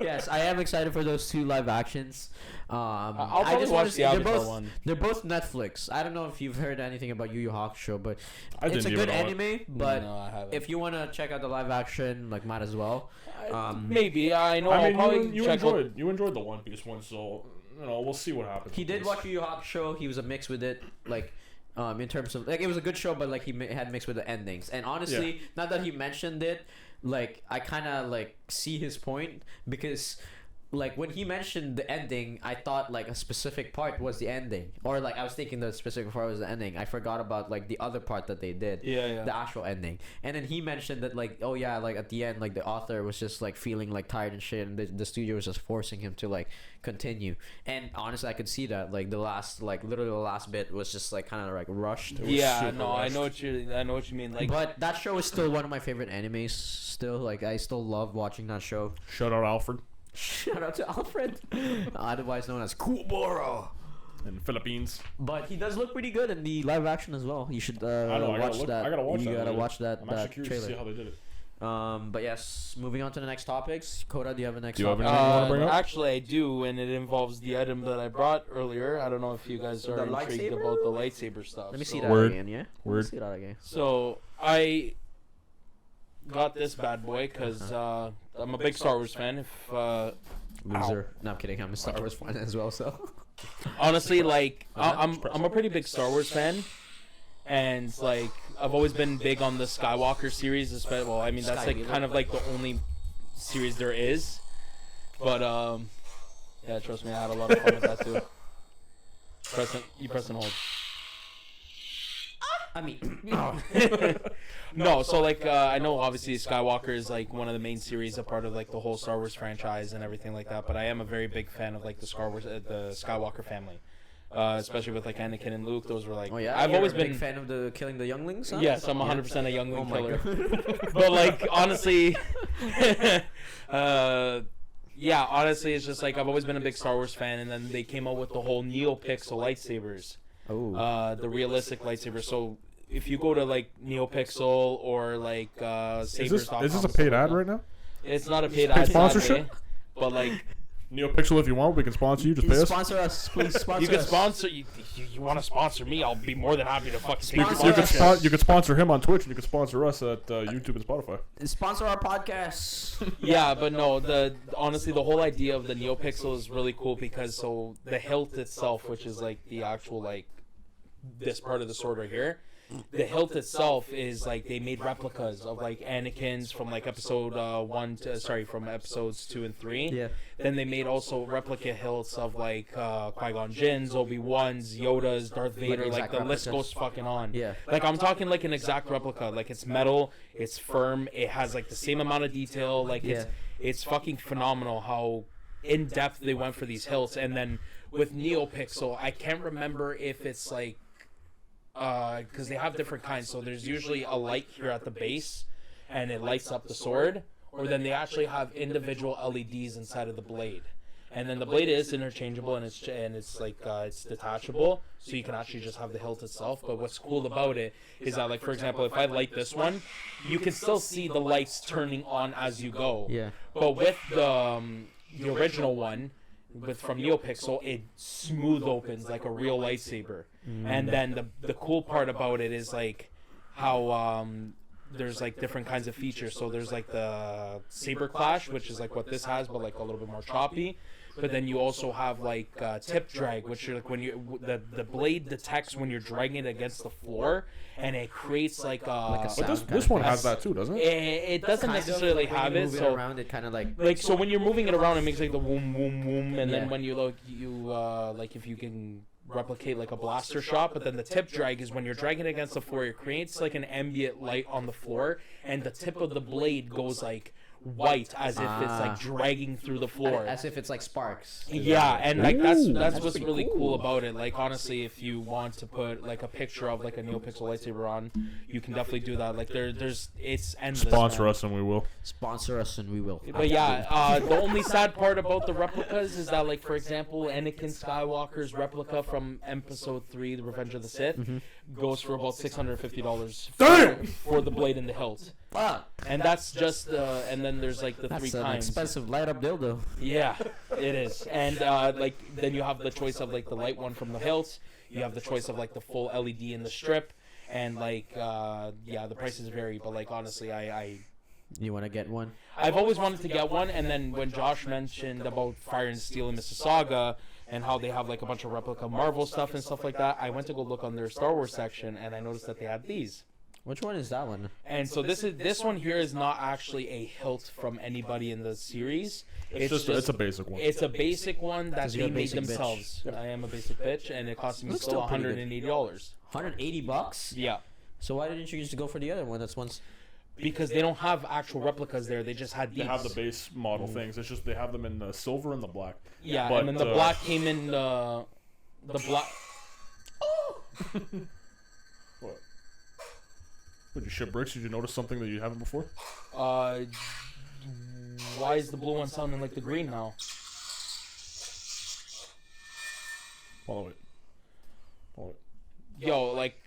Yes, I am excited for those 2 live actions. I'll probably watch the Avatar one. They're both Netflix. I don't know if you've heard anything about Yu Yu Hakusho, but it's a good anime. But if you want to check out the live action, like, might as well. Maybe. I know. I mean, you enjoyed the One Piece one, so you know we'll see what happens. He did watch Yu Yu Hakusho. He was a mix with it, like. In terms of like, it was a good show, but like he had mixed with the endings. And honestly, now that he mentioned it, like I kind of like see his point, because like when he mentioned the ending, I thought like a specific part was the ending, or like I was thinking the specific part was the ending. I forgot about like the other part that they did, the actual ending. And then he mentioned that like, oh yeah, like at the end, like the author was just like feeling like tired and shit, and the studio was just forcing him to like continue. And honestly, I could see that like the last, like literally the last bit was just like kind of like rushed. Yeah, no, rushed. I know what you mean. Like, but that show is still one of my favorite animes. Still, like I still love watching that show. Shout out Alfred. Shout out to Alfred, otherwise known as Kubora in the Philippines. But he does look pretty good in the live action as well. You should watch that. I gotta watch that. You gotta watch that. I'm actually curious to see how they did it. But yes, moving on to the next topics. Coda, do you have a next topic? Actually, I do, and it involves the item that I brought earlier. I don't know if you guys are intrigued about the lightsaber stuff. Let me see that again, yeah? Word. See that again. So, I got this bad boy because I'm a big Star Wars fan. Loser. No, I'm kidding. I'm a Star Wars fan as well. So honestly, like I'm a pretty big Star Wars fan, and like I've always been big on the Skywalker series. Especially, well, I mean that's like kind of like the only series there is. But yeah, trust me, I had a lot of fun with that too. Press and hold. I mean, no. So like, I know obviously Skywalker is like one of the main series, a part of like the whole Star Wars franchise and everything like that. But I am a very big fan of like the the Skywalker family, especially with like Anakin and Luke. Those were like, oh yeah, I've always been a big fan of the killing the younglings. Huh? Yes, I'm 100% a youngling killer. God. But like honestly, yeah, honestly, it's just like I've always been a big Star Wars fan, and then they came out with the whole NeoPixel lightsabers. Oh. The realistic lightsaber. So if you go to like NeoPixel or like Sabers.com, is this a paid ad right now? It's not a paid ad, sponsorship, but like NeoPixel, if you want, we can sponsor you. Just pay us. Sponsor us, please. Sponsor you can us. sponsor. You want to sponsor me? I'll be more than happy to fucking You can sponsor him on Twitch, and you can sponsor us at YouTube and Spotify. Sponsor our podcast. Yeah, but no. Honestly, the whole idea of the NeoPixel is really cool because so the hilt itself, which is like the actual like this part of the sword right here. The hilt itself is like they made replicas of like Anakin's from like episode from episodes 2 and 3. Yeah. Then they made also replica hilts of like Qui-Gon Jinn's, Obi-Wan's, Yoda's, Darth Vader. Like the list goes fucking on. Yeah. Like I'm talking like an exact replica. Like it's metal, it's firm, it has like the same amount of detail. Like it's fucking phenomenal how in depth they went for these hilts. And then with NeoPixel, I can't remember if it's like. Because they have different kinds, so there's usually a light here at the base, and it lights up the sword, or then they actually have individual LEDs inside of the blade, and then the blade is interchangeable and it's like it's detachable, so you can actually just have the hilt itself. But what's cool about it is that, like for example, if I light this one, you can still see the lights turning on as you go. Yeah. But with the original one. From NeoPixel, it smooth opens like a real lightsaber. And then the cool part about it is like how there's like different kinds of features. So there's like the saber clash, which is like what this has, but like a little bit more choppy. But then you also have like tip drag, which are like when the blade detects when you're dragging it against the floor, and it creates like a. But this one has that too, doesn't it? It doesn't necessarily have it. So around it, kind of like so when you're moving it around, it makes like the woom woom woom, and then when you like if you can replicate like a blaster shot, but then the tip drag is when you're dragging it against the floor, it creates like an ambient light on the floor, and the tip of the blade goes like white as if it's like dragging through the floor, as if it's like sparks. Yeah, and like that's what's really cool about it. Like honestly, if you want to put like a picture of like a NeoPixel lightsaber on, you can definitely do that. Like there's it's endless. Sponsor us and we will. Sponsor us and we will. But yeah, the only sad part about the replicas is that, like for example, Anakin Skywalker's replica from Episode 3, The Revenge of the Sith, goes for about $650 for the blade and the hilt. Fuck. And that's just and then there's like the That's 3 an times. expensive light up dildo. Yeah, it is. And like then you have the choice of like the light one from the hilt. You have the choice of like the full LED in the strip, and like yeah, the prices vary. But like honestly, You want to get one? I've always wanted to get one. And then when Josh mentioned about Fire and Steel in Mississauga and how they have like a bunch of replica Marvel stuff and stuff like that, I went to go look on their Star Wars section, and I noticed that they had these. Which one is that one? And so this one here is not actually a hilt from anybody in the series. It's a basic one. It's a basic one that they made basic themselves. I am a basic bitch, and it cost me Looks still still pretty $180. $180? Yeah, So why didn't you just go for the other one? That's once. because they don't have actual replicas there. They just had these. They have the base model things. It's just they have them in the silver and the black. Yeah, But, and then the black came in the black. What? Would you ship bricks? Did you notice something that you haven't before? Why is the blue one sounding like the green now? Follow it. Yo, like.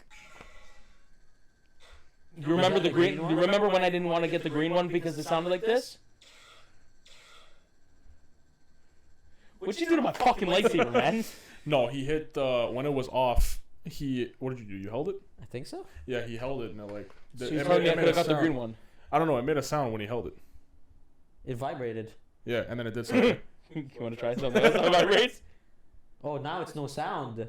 You remember the green? You remember when I didn't want to get the green one because it sounded like this? What'd you do to my fucking lightsaber, man? No, he hit when it was off. What did you do? You held it? I think so. Yeah, he held it and it like. So you're telling me I could have got the green one? I don't know. It made a sound when he held it. It vibrated. Yeah, and then it did something. You want to try something else that vibrates? Oh, now it's no sound.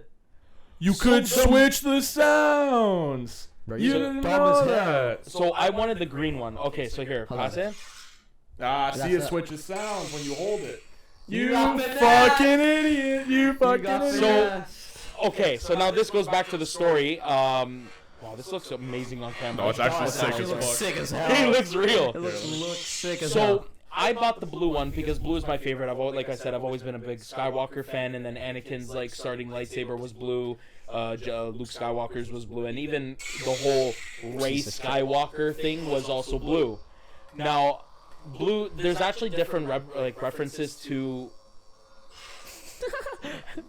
You could switch the sounds. Bro, You so didn't dumb know as hell. that. So I wanted the green one. Okay, so here, Hold pass on. it. See, it That's switches sounds when you hold it. You You got fucking idiot. You fucking idiot. So, okay, so now this goes back to the story. Wow, this looks amazing on camera. No, it's actually sick It as looks fuck. sick as It hell. looks real. It looks sick as So hell. I bought the blue one because blue is my favorite. Like I said, I've always been a big Skywalker fan, and then Anakin's like starting lightsaber was blue. Luke Skywalker's was blue, and even the whole Rey Skywalker thing was also blue. Now, blue. There's actually different references to.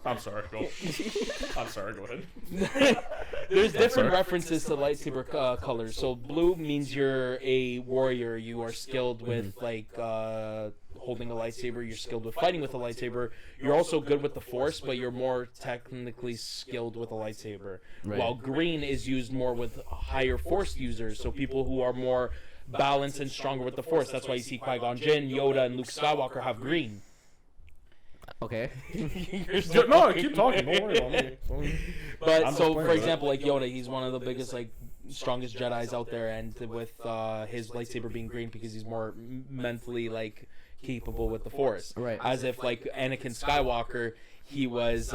I'm sorry. Go. I'm sorry. Go ahead. There's different references to lightsaber colors. So blue means you're a warrior. You are skilled with holding a lightsaber. You're skilled with fighting with a lightsaber. You're also good with the Force, but you're more technically skilled with a lightsaber. Right. While green is used more with higher Force users. So people who are more balanced and stronger with the Force. That's why you see Qui-Gon Jinn, Yoda, and Luke Skywalker have green. Okay. No, keep talking. Don't worry about me. But I'm so, just for playing, example, like Yoda, he's one of the biggest, strongest Jedis out there, and with his lightsaber being green because he's more mentally capable with the Force. Right. As if Anakin Skywalker, he was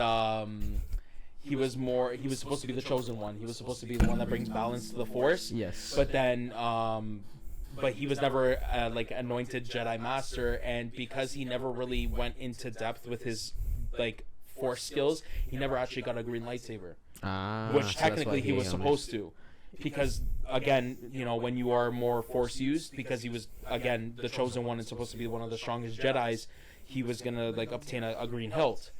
supposed to be the chosen one. He was supposed to be the one that brings balance to the Force. Yes. But then but he was never anointed Jedi Master, and because he never really went into depth with his Force skills, he never actually got a green lightsaber, which technically he was supposed to, because again, when you are more Force used, because he was again the chosen one and supposed to be one of the strongest Jedis, he was gonna obtain a green hilt,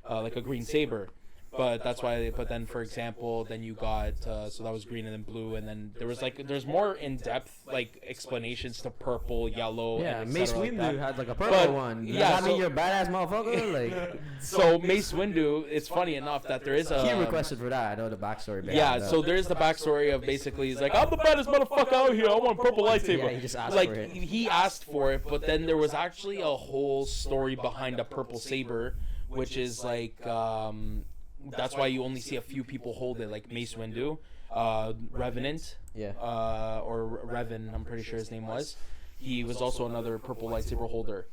a green saber. But that's why. But then, for example, then you got so that was green and then blue, and then there was there's more in depth explanations to purple, yellow. Yeah, and Mace Windu Windu had a purple But, one. yeah, Does that mean so- you're a badass motherfucker? So Mace Windu, it's funny enough that there is a. He requested for that. I know the backstory. behind Yeah, that. so there's the backstory of basically he's like, I'm the baddest motherfucker out here. I want purple lightsaber. Yeah, he just asked like for it. he asked for it, but then there was actually a whole story behind a purple saber, which is that's why you only see a few people hold it, like Mace Windu, Revenant, Yeah. or Revan, I'm pretty sure his name was. He was also another purple lightsaber holder.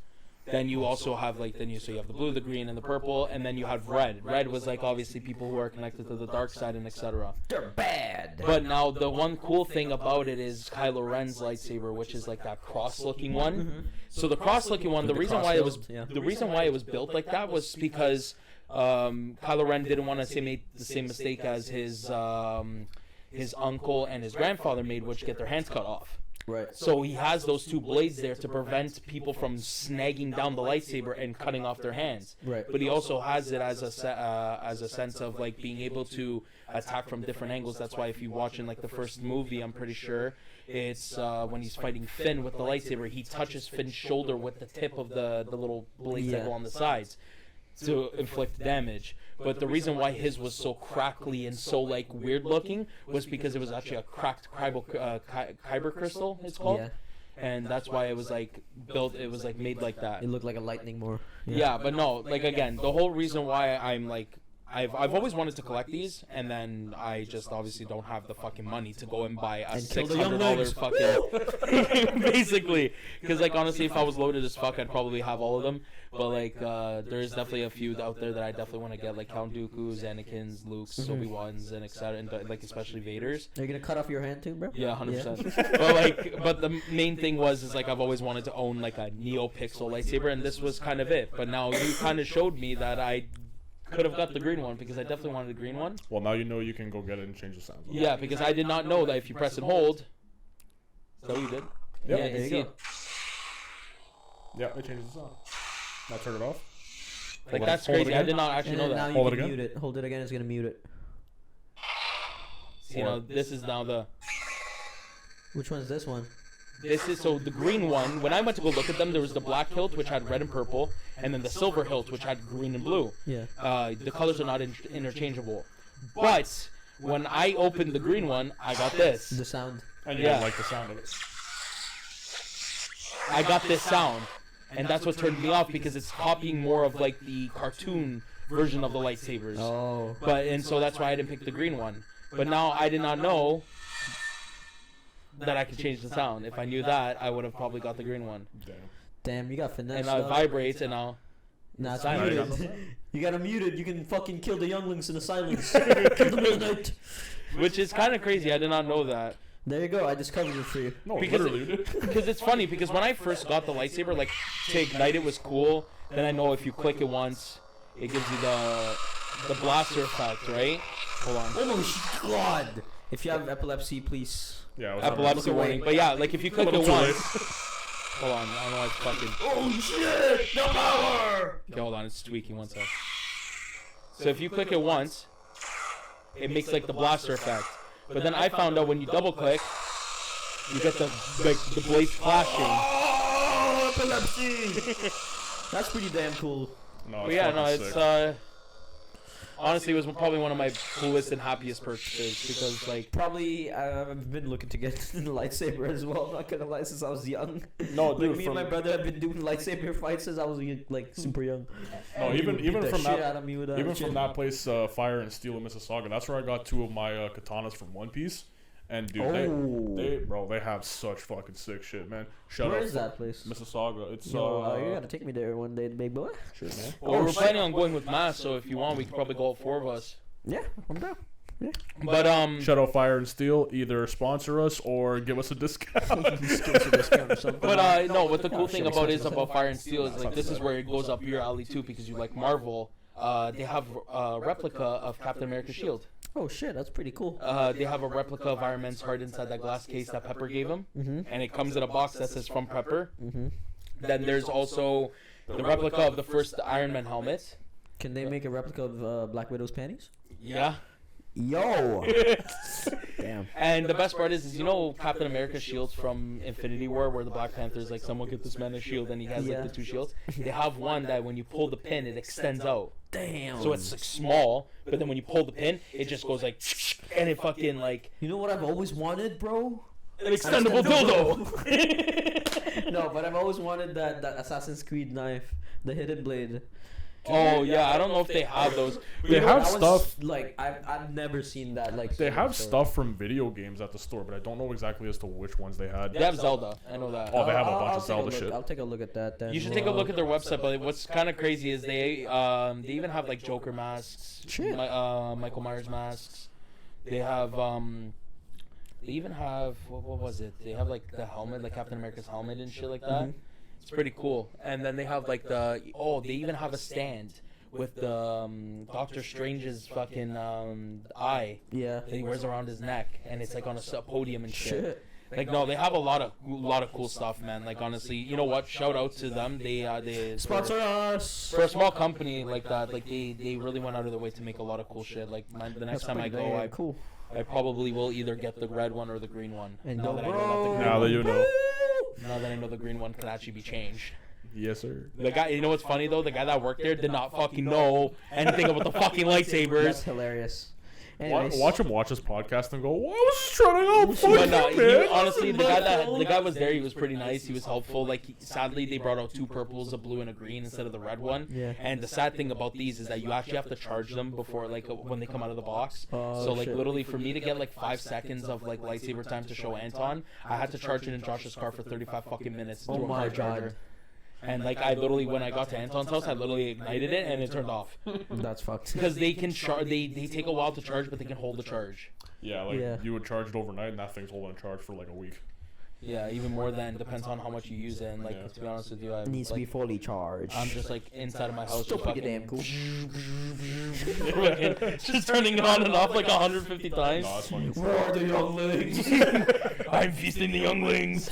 Then you also have you have the blue, the green, and the purple, and then you have red. Red was obviously people who are connected to the dark side and etc. They're bad. But now the one cool thing about it is Kylo Ren's lightsaber, which is that cross-looking one. Mm-hmm. So the cross-looking one, the the reason cross why it was hilt, yeah. the reason why it was built like that was because Kylo Ren didn't want to make the same mistake as his uncle and his grandfather made, which get their hands cut off. Right. So he has those two blades there to prevent people from snagging down the lightsaber and cutting off their hands. Right. But he also has it as a sense of being able to attack from different angles. That's why if you watch in the first movie, I'm pretty sure it's when he's fighting Finn with the lightsaber, he touches Finn's shoulder with the tip of the little blades that Yeah. go on the sides to inflict damage. But the reason why his was so crackly and so weird looking was because it was actually a cracked kyber crystal, it's called. Yeah. And that's why it was built. It was made like that. It looked like a lightning more. Yeah, but no, again, the whole reason why I'm I've always wanted to collect these, and then I just obviously don't have the fucking money to go and buy a And kill the young $600 ladies. fucking basically. Because honestly, if I was loaded as fuck, I'd probably have all of them. But there's definitely a few out there that I definitely want to get, like Count Dooku's, Anakin's, Luke's, Obi-Wan's, and etc. And especially Vader's. Are you gonna cut off your hand too, bro? Yeah, 100%. But the main thing is I've always wanted to own a NeoPixel lightsaber, and this was kind of it. But now you kind of showed me that I could have got the green one, because I definitely wanted the green one. Well, now you know you can go get it and change the sound. Yeah, because I did not know that if you press and hold. Is that what you did? Yep. Yeah, you there you see go. Yeah, it changes the sound. Now turn it off. Like, Hold it- that's hold it crazy. I again. did not actually And know then now that. you Hold it can again. mute it. Hold it again. It's gonna mute it. So, this is now the. Which one's this one? This is so the green one. When I went to go look at them, there was the black hilt, which had red and purple, and then the silver hilt, which had green and blue. Yeah. The colors are not interchangeable. But when I opened the green one, I got this. The sound. And you Yeah. don't like the sound of it. I got this sound, and that's what turned me off because it's copying more of like the cartoon version of the lightsabers. Oh. And so that's why I didn't pick the green one. But now I did not know that I could change the sound. If I knew that, I would have probably got the green one. Damn, you got finesse. And now it vibrates, and now. Nah, it's silent. muted. You got it muted. You can fucking kill the younglings in the silence. Kill them in the night. Which is kind of crazy. I did not know that. There you go. I discovered it for you. No, Because literally, dude. Because it's funny, because when I first got the lightsaber, like, to ignite it was cool. Then I know if you click it once, it gives you the blaster effect, right? Hold on. Oh my god! If you have epilepsy, please. Yeah, Epilepsy warning. But yeah, like, if you click it Little too once... late. Hold on, I don't know why it's fucking... Oh shit! The power! Okay, hold on, it's tweaking one sec. So if you click it once, it makes, like, the blaster effect. But then I found out when you double click, you get the blades flashing. Oh, epilepsy! That's pretty damn cool. No, But yeah, no, fucking it's sick. honestly, it was probably one of my coolest and happiest purchases because, like, Probably, I've been looking to get the lightsaber as well. Not gonna lie, since I was young. No, Like dude, me and my brother have been doing lightsaber fights since I was like super young. No, even Beat the from shit that, out of me with that even shit. from that place, Fire and Steel in Mississauga. That's where I got 2 of my katanas from One Piece. And dude, Oh. they have such fucking sick shit, man. Shout Where out is that place? Mississauga. It's Yo, you gotta take me there one day, big boy. Sure, man. well, we're planning on going with Mass, so if you want, we could probably go all 4 of us. Yeah, I'm down. Yeah. But Shout out Fire and Steel. Either sponsor us or give us a discount. But no, what the cool thing about Fire and Steel is like this is where it goes up your alley too because you like Marvel. They have a replica of Captain America's shield. Oh shit, that's pretty cool. They have a replica of Iron Man's heart inside that glass case that Pepper gave him, Mm-hmm. and it comes in a box that says from Pepper. Mm-hmm. Then there's also the replica of the first Iron Man helmet. Can they make a replica of Black Widow's panties? Yeah. Yo. Damn. And the best part is you know Captain America's shields from Infinity War where the Black Panther's like someone get this man a shield and he has like Yeah. the 2 shields. They have one that when you pull the pin it extends out. Damn. So it's like small, but then when you pull the pin it just goes like and it fucking like You know what I've always wanted, bro? an extendable dildo. No, but I've always wanted that Assassin's Creed knife, the hidden blade. Oh yeah, I don't know if they have those. They have That was, stuff. like I've never seen that like. They have store. stuff from video games at the store, but I don't know exactly as to which ones they had. They have Zelda. I know that. Oh, they have a bunch I'll of take Zelda look. shit. I'll take a look at that then. You should take a look at their website, but what's kind of crazy is they even have like Joker masks, Shit. Michael Myers masks. They have they even have what was it? They have like the helmet, like Captain America's helmet and shit like that. It's pretty cool. And then they have like they even have a stand with the Doctor Strange's fucking eye Yeah. that he wears around his neck, and it's like on a podium and shit. Shit. Like no, they have a lot of cool stuff, man. Like honestly, you know what? Shout out to them. They Sponsor us. for a small company like that. Like they really went out of their way to make a lot of cool shit. Like the next time I go, cool. I probably will either get the red one or the green one. And now go, that I know that the green Now that one, you know. now that I know the green one can actually be changed. Yes, sir. The guy, you know what's funny though? The guy that worked there did not fucking know anything about the fucking That's lightsabers. hilarious. Anyways, Watch him watch this podcast and go, well, I was just trying to help. Fuck But no, you, man. honestly, the guy was there. He was pretty nice. He was helpful. Like, sadly, they brought out 2 purples, a blue and a green, instead of the red one. Yeah. And the sad thing about these is that you actually have to charge them before, like, when they come out of the box. Oh, So, like, shit. literally, for me to get like 5 seconds of like lightsaber time to show Anton, I had to charge it in Josh's car for 35 fucking minutes. Oh through a my car God. charger. And like, I literally, when I got to Anton's house, I literally ignited it and it turned off. That's fucked. Because they can charge, they take a while to charge, but they can hold the charge. Yeah, like Yeah. you would charge it overnight, and that thing's holding a charge for like a week. Yeah, even more than depends on how much you use it. And like, Yeah. to be honest with you, I Needs to be fully charged. I'm just like inside of my house, Still just pretty fucking, damn cool. just turning it on and off like 150 times. No, it's fucking Roar the younglings. I'm feasting the younglings.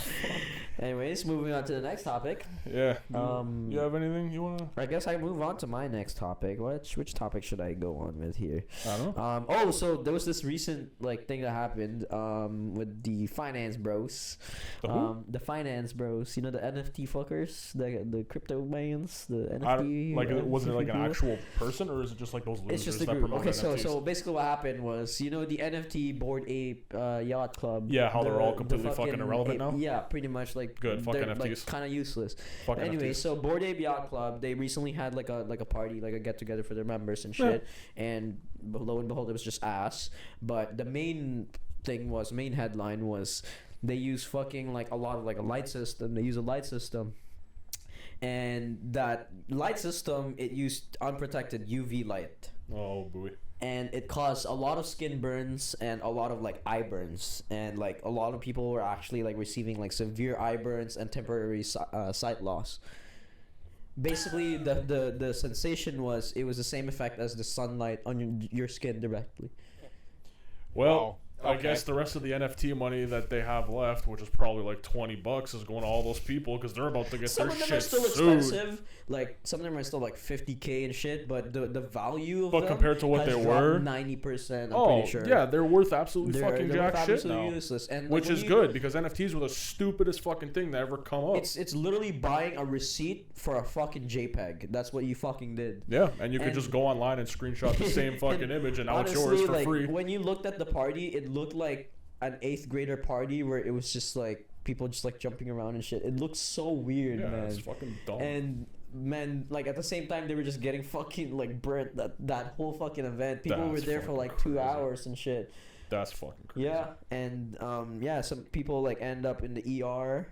Anyways, moving on to the next topic. Yeah. Um, You have anything you wanna? I guess I move on to my next topic. Which topic should I go on with here? I don't know. So there was this recent like thing that happened with the finance bros. The who? The finance bros, you know, the NFT fuckers, the crypto mans, the NFT. I don't, like, wasn't it like an people. actual person, or is it just like those losers It's just a that group. promote Okay, NFTs? so basically what happened was, you know, the NFT Bored Ape Yacht Club. Yeah, how they're all the completely fucking irrelevant now? Yeah, pretty much like like Good. Fuck they're NFTs. like kind of useless. Fuck Anyway, NFTs. so Bored Ape Yacht Club, they recently had like a party, like a get together for their members and shit, and lo and behold, it was just ass. But the main headline was they use fucking like a lot of like a light system. They use a light system. And that light system, it used unprotected UV light. Oh boy. And it caused a lot of skin burns and a lot of like eye burns, and like a lot of people were actually like receiving like severe eye burns and temporary sight loss. Basically, the sensation was it was the same effect as the sunlight on your skin directly. Well, Wow. I Okay. guess the rest of the NFT money that they have left, which is probably like $20, is going to all those people because they're about to get Some their of them shit are still sued. expensive, like some of them are still like $50K and shit, but the value of But them compared to what has they dropped were, 90%. I'm oh pretty sure. yeah, they're worth absolutely fucking they're jack shit absolutely now, useless. And like, which when is you- good because NFTs were the stupidest fucking thing that ever come up. It's literally buying a receipt for a fucking JPEG. That's what you fucking did. Yeah, and you could And- just go online and screenshot the same fucking image, and now it's yours Honestly, for like, free. when you looked at the party, it looked like an 8th grader party where it was just like people just like jumping around and shit. It looked so weird, Yeah, man. it's fucking dumb. And man, like at the same time, they were just getting fucking like burnt that whole fucking event. People were That's there for fucking like 2 crazy. hours and shit. That's fucking crazy. Yeah, and yeah, some people like end up in the ER.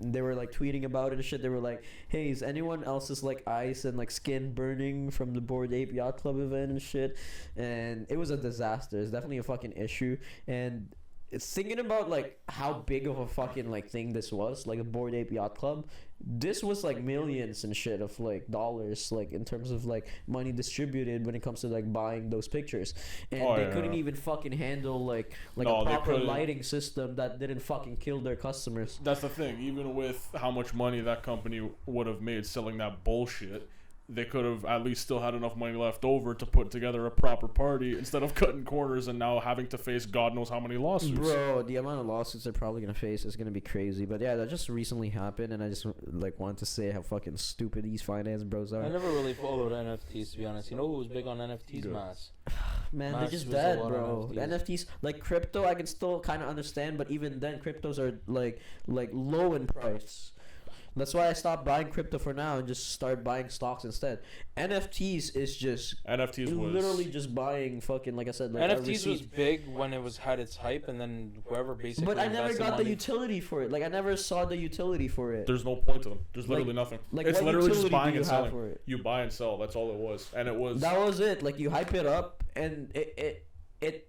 They were like tweeting about it and shit. They were like, "Hey, is anyone else's like eyes and like skin burning from the Bored Ape Yacht Club event and shit?" And it was a disaster. It's definitely a fucking issue. And it's thinking about like how big of a fucking like thing this was, like a Bored Ape Yacht Club. This was like millions and shit of like dollars, like in terms of like money distributed when it comes to like buying those pictures, and Oh, they yeah. couldn't even fucking handle like No, a they proper couldn't. lighting system that didn't fucking kill their customers. That's the thing. Even with how much money that company would have made selling that bullshit, they could have at least still had enough money left over to put together a proper party instead of cutting corners and now having to face God knows how many lawsuits. Bro, the amount of lawsuits they're probably gonna face is gonna be crazy. But yeah, that just recently happened, and I just like wanted to say how fucking stupid these finance bros are. I never really followed NFTs, to be honest. You know who was big on NFTs? Good. Mass. Man, they're Mass just was a dead, lot on bro. NFTs. NFTs, like crypto, I can still kind of understand, but even then, cryptos are like low in price. That's why I stopped buying crypto for now and just start buying stocks instead. NFTs is just NFTs was literally just buying fucking, like I said, like a NFTs was receipt. big when it was had its hype, and then whoever basically. But I never invested got the money- utility for it. Like I never saw the utility for it. there's no point to them. There's literally Like- nothing. like, It's what literally just utility do buying you and have selling. for it? You buy and sell. That's all it was. And it was That was it. Like you hype it up, and it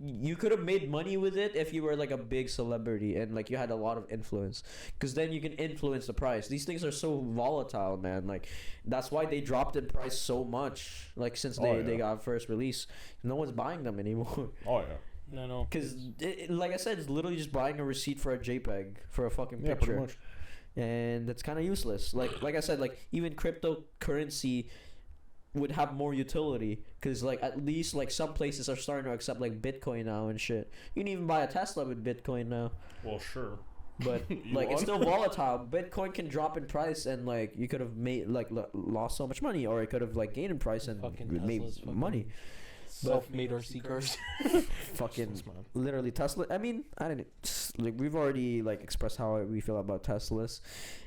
you could have made money with it if you were like a big celebrity and like you had a lot of influence, because then you can influence the price. These things are so volatile, man. Like that's why they dropped in price so much. Like since they got first release, no one's buying them anymore. Oh yeah. No. Because like I said, it's literally just buying a receipt for a JPEG for a fucking Yeah, picture. pretty much. And that's kind of useless. Like I said, like even cryptocurrency would have more utility, because like at least like some places are starting to accept like Bitcoin now and shit. You can even buy a Tesla with Bitcoin now, Well, sure. but like it's still volatile. Bitcoin can drop in price, and like you could have made like lost so much money, or it could have like gained in price and Fucking made Tesla's fucking- money. Self-made RC cars. Fucking Useless, man. literally Tesla. I mean, I didn't like we've already like expressed how we feel about Teslas.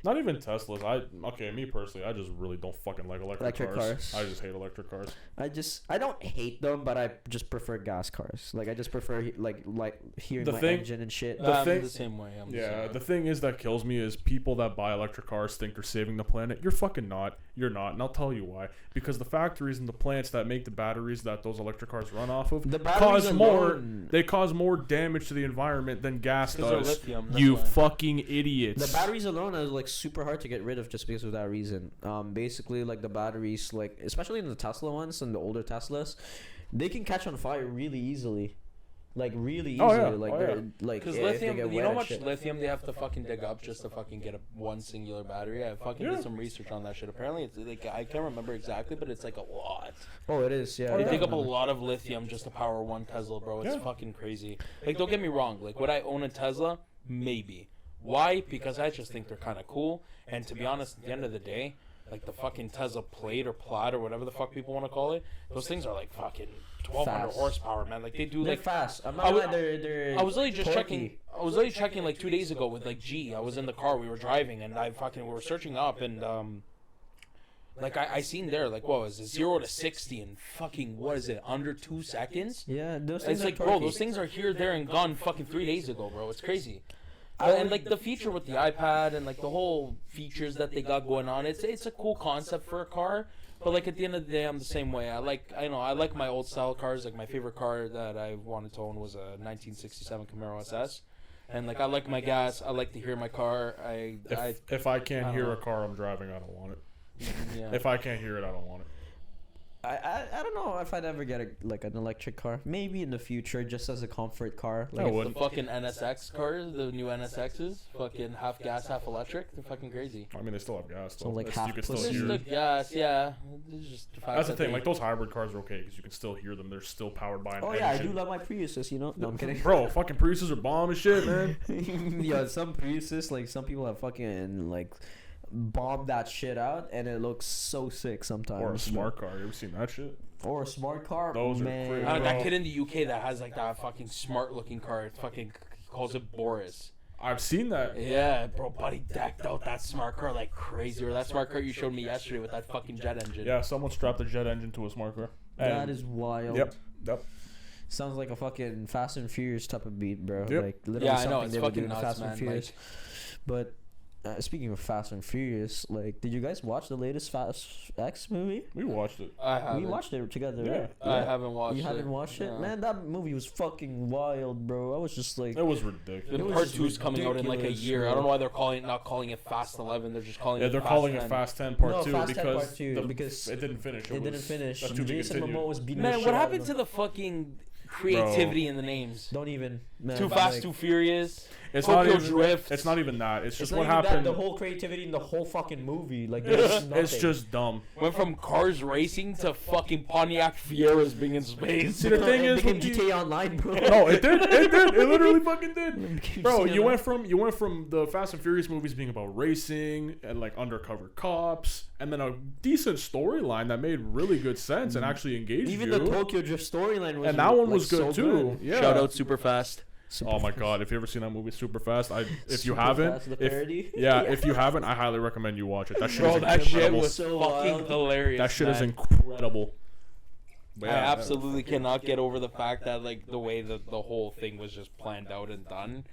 Not even Teslas. Me personally, I just really don't fucking like electric cars. I just hate electric cars. I don't hate them, but I just prefer gas cars. Like I just prefer like hearing The my thing- engine and shit. The I'm thing- the same way. I'm the Yeah, same the way. thing is that kills me is people that buy electric cars think they're saving the planet. You're fucking not. You're not, and I'll tell you why. Because the factories and the plants that make the batteries that those electric cars run off of The batteries cause more. alone- They cause more damage to the environment than gas 'Cause they're does. lithium, that's You why. fucking idiots. The batteries alone are like super hard to get rid of just because of that reason. Basically like the batteries, like especially in the Tesla ones and the older Teslas, they can catch on fire really easily. Like really easily. Oh, yeah. Like Oh, they're yeah. like Because if they lithium, get you wet know how and much shit. lithium they have to fucking dig up just to fucking get one singular battery? I fucking Yeah. did some research on that shit. Apparently, it's like I can't remember exactly, but it's like a lot. Oh, it is. Yeah. They yeah. dig up a lot of lithium just to power one Tesla, bro. It's Yeah. fucking crazy. Like, don't get me wrong. Like, would I own a Tesla? Maybe. Why? Because I just think they're kind of cool. And to be honest, at the end of the day, like the fucking Tesla Plate or Plaid or whatever the fuck people want to call it. Those things are like fucking 1,200 Fast. horsepower, man. Like they do They're like. fast. I'm I not was- lying, they're I was literally just torquey. checking. I was literally checking like 2 days ago with like G. I was in the car. We were driving, and we were searching up, and like I seen there like what was it 0 to 60 in fucking what is it under 2 seconds? Yeah, those things It's are like bro, torquey. those things are here, there, and gone fucking 3 days ago, bro. It's crazy. And like the feature with the iPad and like the whole features that they got going on, it's a cool concept for a car. But like at the end of the day, I'm the same way. I like my old style cars. Like my favorite car that I wanted to own was a 1967 Camaro SS. And like I like my gas. I like to hear my car. If I can't I don't hear know. a car I'm driving, I don't want it. Yeah. If I can't hear it, I don't want it. I don't know if I'd ever get an electric car. Maybe in the future, just as a comfort car. I Like would. The fucking NSX cars, the new NSXs, fucking half gas, half electric. They're fucking crazy. I mean, they still have gas. So, Though. like, You half can still pussy. There's hear. the gas, yeah. There's just the fact That's the that thing. they- Like those hybrid cars are okay because you can still hear them. They're still powered by an oh engine. yeah, I do love my Priuses. You know, no, I'm kidding. Bro, fucking Priuses are bomb as shit, man. Yeah, some Priuses, like some people have fucking like bombed that shit out, and it looks so sick sometimes. Or a smart car. You ever seen that shit? Or a smart car. Those are man. crazy. that Bro. kid in the UK that has like that fucking smart looking car, it fucking calls it Boris. I've seen that. Yeah, bro, buddy decked out that smart car like crazy. Or that smart car you showed me yesterday with that fucking jet engine. Yeah, someone strapped a jet engine to a smart car. That And- is wild. Yep. Sounds like a fucking Fast and Furious type of beat, bro. Yep. Like literally Yeah, I know, something it's they would do fucking in nuts, Fast man, and Furious. But speaking of Fast and Furious, like, did you guys watch the latest Fast X movie? We watched it. I haven't. We watched it together. Yeah. Right? I haven't watched You it. haven't watched it, No. man. That movie was fucking wild, bro. I was just like, It was ridiculous. The It was part just 2's coming out in like a ridiculous, year. bro. I don't know why they're not calling it Fast 11. They're just calling Yeah, it they're Fast calling 10. it Fast 10 Part No, 2 Fast 10 because Part 2, because it didn't finish. it didn't finish. That's to be Jason continued. Momoa was beating Man, the what shit out happened of to him. the fucking creativity in the names? Don't even. Man, Too but, Fast, like, Too Furious. It's Tokyo not even. Drift. It's not even that. It's It's just not what even that, happened. the whole creativity in the whole fucking movie. Like, there's It's nothing. just dumb. Went from cars racing to fucking Pontiac Fieras being in space. See, the thing It is, became with the- GTA Online, bro. No, it did. It did. It literally fucking did. Became Bro, GTA you Online. went from the Fast and Furious movies being about racing and like undercover cops, and then a decent storyline that made really good sense and actually engaged Even you. the Tokyo Drift storyline was and that one like, was good so too. Yeah. Shout out Super Fast. Oh my god! If you ever seen that movie Super Fast, if you Super haven't, Fast, the parody? if you haven't, I highly recommend you watch it. That shit Bro, is that shit incredible. was So fucking wild. hilarious. That shit is man. incredible. But I yeah, absolutely cannot get over the fact that like the way that the whole thing was just planned out and done.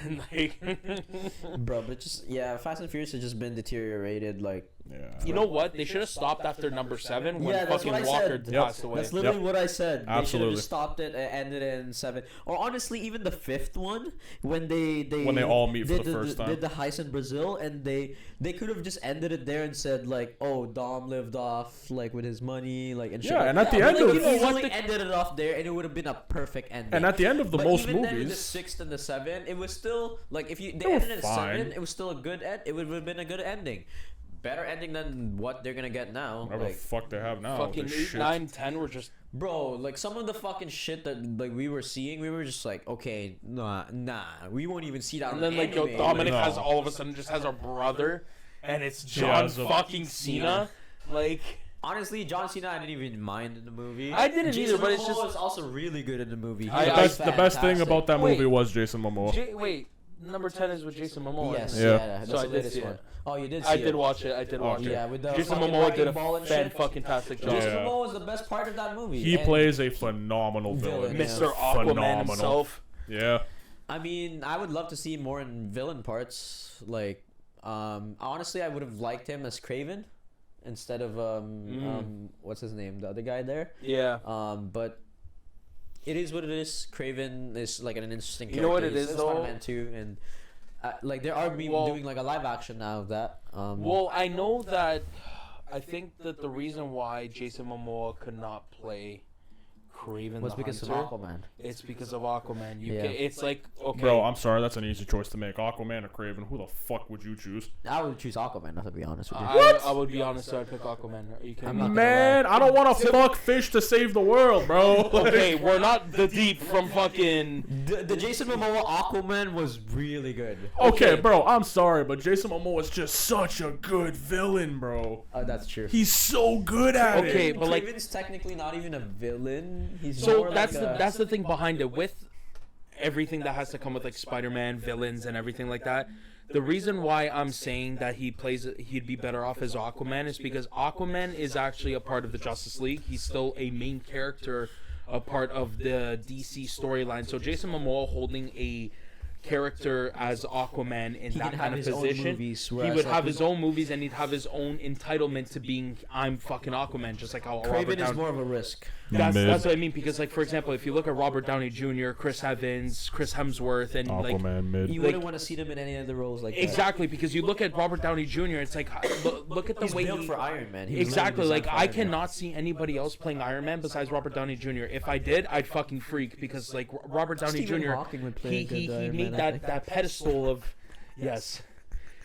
And like Bro, but just Fast and Furious has just been deteriorated. Like, yeah. you know what? They should have stopped after number 7 when Yeah, that's fucking what I Walker said. passed away. that's literally Yep. what I said. They should have Absolutely. just stopped it and ended it in 7. Or honestly, even the 5th one when they all meet for did the first time. did the heist in Brazil, and they could have just ended it there and said like, oh, Dom lived off like with his money, like and shit. Yeah, like and at that. the But, end like, of- you You know easily what, the- ended it off there, and it would have been a perfect ending. And at the end of the But most even then, with the movies, 6th and the 7, it was still like if you they They were ended at fine. 7, it was still a good end. It would have been a good ending, better ending than what they're gonna get now. whatever Like, the fuck they have now. Fucking this 8, shit. 9, 10 were just bro, like some of the fucking shit that like we were seeing, we were just like, okay, nah, we won't even see that. and on then like yo anime. Dominic No. has all of a sudden just has a brother and it's He John has a- fucking Cena. Like Honestly, John Cena, I didn't even mind in the movie. I didn't Jason either, but it's Momoa just- was also really good in the movie. He I- was The best thing fantastic. about that movie Wait. was Jason Momoa. wait, number 10 is with Jason Momoa. Yes, isn't it? Yeah. that's So I the did latest see one. it. Oh, you did see I it. did watch it. I did watch Okay. it. Yeah, with the Jason fucking Momoa did a wrecking ball and shit. fucking tastic job. Jason Yeah. Momoa was the best part of that movie. He and- plays a phenomenal villain. Villain, Mr. Aquaman Phenomenal. himself. Yeah. I mean, I would love to see more in villain parts. Like, honestly, I would have liked him as Craven instead of what's his name, the other guy there. Yeah. But it is what it is. Craven is like an interesting. You know what it character. is, He's though? Spider-Man 2, and like they are doing like a live action now of that. Well, I know that. I think that the reason why Jason Momoa could not play Kraven was the because of Hunter, Aquaman. it's because of Aquaman. Yeah. It's like, okay. Bro, I'm sorry, that's an easy choice to make. Aquaman or Kraven? Who the fuck would you choose? I would choose Aquaman, to be honest with you. I would be honest, I'd pick Aquaman. Are you kidding I'm me? not gonna Man, I don't want to fuck fish to save the world, bro. Okay, we're not the deep from fucking. The Jason Momoa Aquaman was really good. Okay, Okay. bro, I'm sorry, but Jason Momoa is just such a good villain, bro. That's true. He's so good at it. Okay, but like, Kraven's technically not even a villain. He's so more that's like that's the thing behind it with everything that has to come with like Spider-Man villains and everything like that. The reason why I'm saying that he'd be better off as Aquaman is because Aquaman is actually a part of the Justice League. He's still a main character, a part of the DC storyline. So Jason Momoa holding a character as Aquaman in He that can kind have of his own position, movies, he whereas, would like, have his own movies and he'd have his own entitlement to being I'm fucking Aquaman, just like how Robert Kraven is Downey. more of a risk. That's what I mean, because like for example, if you look at Robert Downey Jr., Chris Evans, Chris Hemsworth, and like Aquaman mid. You Like- wouldn't want to see them in any other roles like that. exactly, because you look at Robert Downey Jr., it's like look at the He's way built he, for Iron Man. He was exactly, literally like designed for I Iron Man. cannot see anybody else playing Iron Man besides Robert Downey Jr. If I did, I'd fucking freak, because like Robert Downey Stephen Jr. Hawking would play he a good he Iron made Man, I think. that pedestal of yes.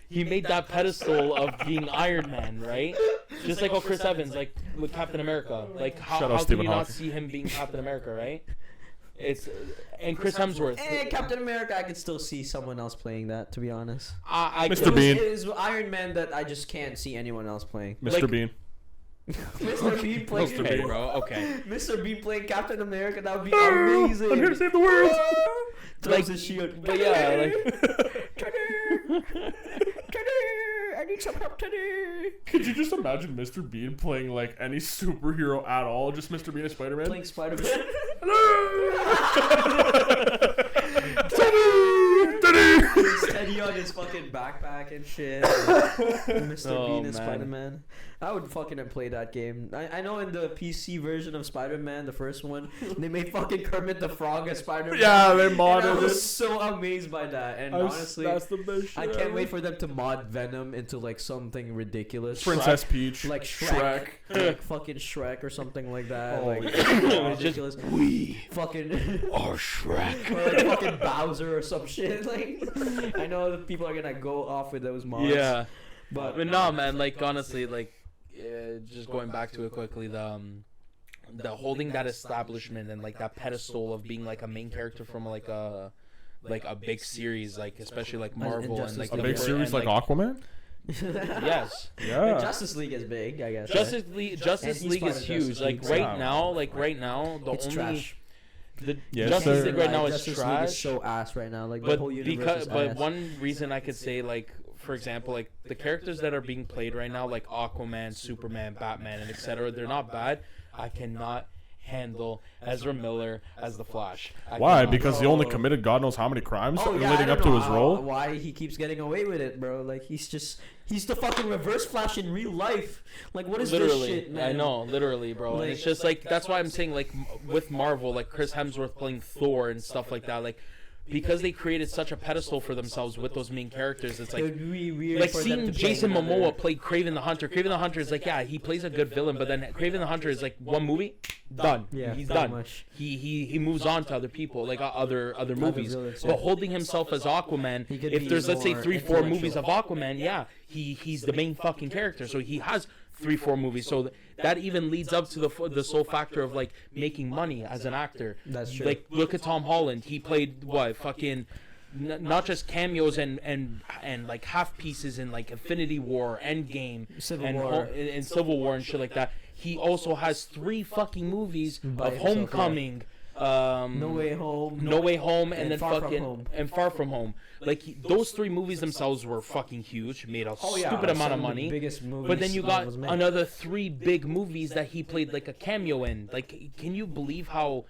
He made that pedestal of being Iron Man, right? Just like how Chris Evans, like with Captain America, like Shout how out can Stephen you not Hawking. see him being Captain America, right? It's and Chris Hemsworth. Captain America, I could still see someone else playing that, to be honest. I Mr. Bean. It was Iron Man that I just can't see anyone else playing. Mr. like- Bean. Mr. Bean playing Mr. Okay, Bean. bro. Okay. Mr. Bean playing Captain America, that would be amazing. I'm here to save the world. Throws Like, his shield. but yeah, like I need some help today. Could you just imagine Mr. Bean playing like any superhero at all? Just Mr. Bean as Spider-Man? Playing Spider-Man. Steady on his fucking backpack and shit. Mr. Oh, Bean and man. Spider-Man. I would fucking play that game. I know in the PC version of Spider-Man, the first one, they made fucking Kermit the Frog as Spider-Man. Yeah, they And I modded was it. so amazed by that. And honestly, that's the best shit I can't ever. wait for them to mod Venom into like something ridiculous. Princess Peach. Like Shrek. Like fucking Shrek or something like that. Oh, like yeah. ridiculous. we Fucking are Shrek. or like fucking Bowser or some shit. Like I know that people are gonna go off with those mods. Yeah, But but no, man. Like honestly, like just going back to it quickly, the holding that establishment and like that pedestal of being like a main character from like a big series, like especially like Marvel and like A the big ver- series and, like Aquaman? yes, Yeah. Justice League is big, I guess. Justice League is Justice huge. League, Like so- right now, the It's only trash. the Yes, Justice sir. League right now is Justice League trash. is so ass right now. Like the But whole universe because is but ass. one reason I could say, like for example, like the characters that are being played right now, like Aquaman, Superman, Batman, and etc., they're not bad. I cannot handle Ezra Miller as the Flash. I Why? cannot. Because he only committed God knows how many crimes Oh, yeah, I leading don't up to know his role? why he keeps getting away with it, bro. Like he's the fucking Reverse Flash in real life. Like what is Literally, this shit, man? I know, literally, bro. Like- And it's just like that's why I'm saying, like with Marvel, like Chris Hemsworth playing Thor and stuff like that, like because they created such a pedestal for themselves with those main characters. It's It like. would be weird Like for them seeing to play Jason another- Momoa play Kraven the Hunter. Kraven the Hunter is like, yeah, he plays a good villain, but then Kraven the Hunter is like one movie, done. Yeah, He's pretty done. much. He moves on to other people, like other movies. villains, But yeah. holding himself as Aquaman, He could if be there's let's say more 3-4 movies of intellectual. Aquaman, yeah, he's the main fucking character. So he has 3-4 movies. So that even leads up to the sole factor of like making money as an actor. That's true. Like look at Tom Holland. He played what fucking. Not just cameos and like half pieces in like Infinity War, Endgame, Civil and War. and Civil War and shit like that. He also has 3 fucking movies By of himself, Homecoming, No Way Home. No Way Home, and And then Far From fucking Home. and Far From Home. Like those 3 movies themselves were fucking huge, made a Oh, yeah, stupid some amount of the money. biggest movies But then you got Marvel's made. another 3 big movies that he played like a cameo in. Like, can you believe how?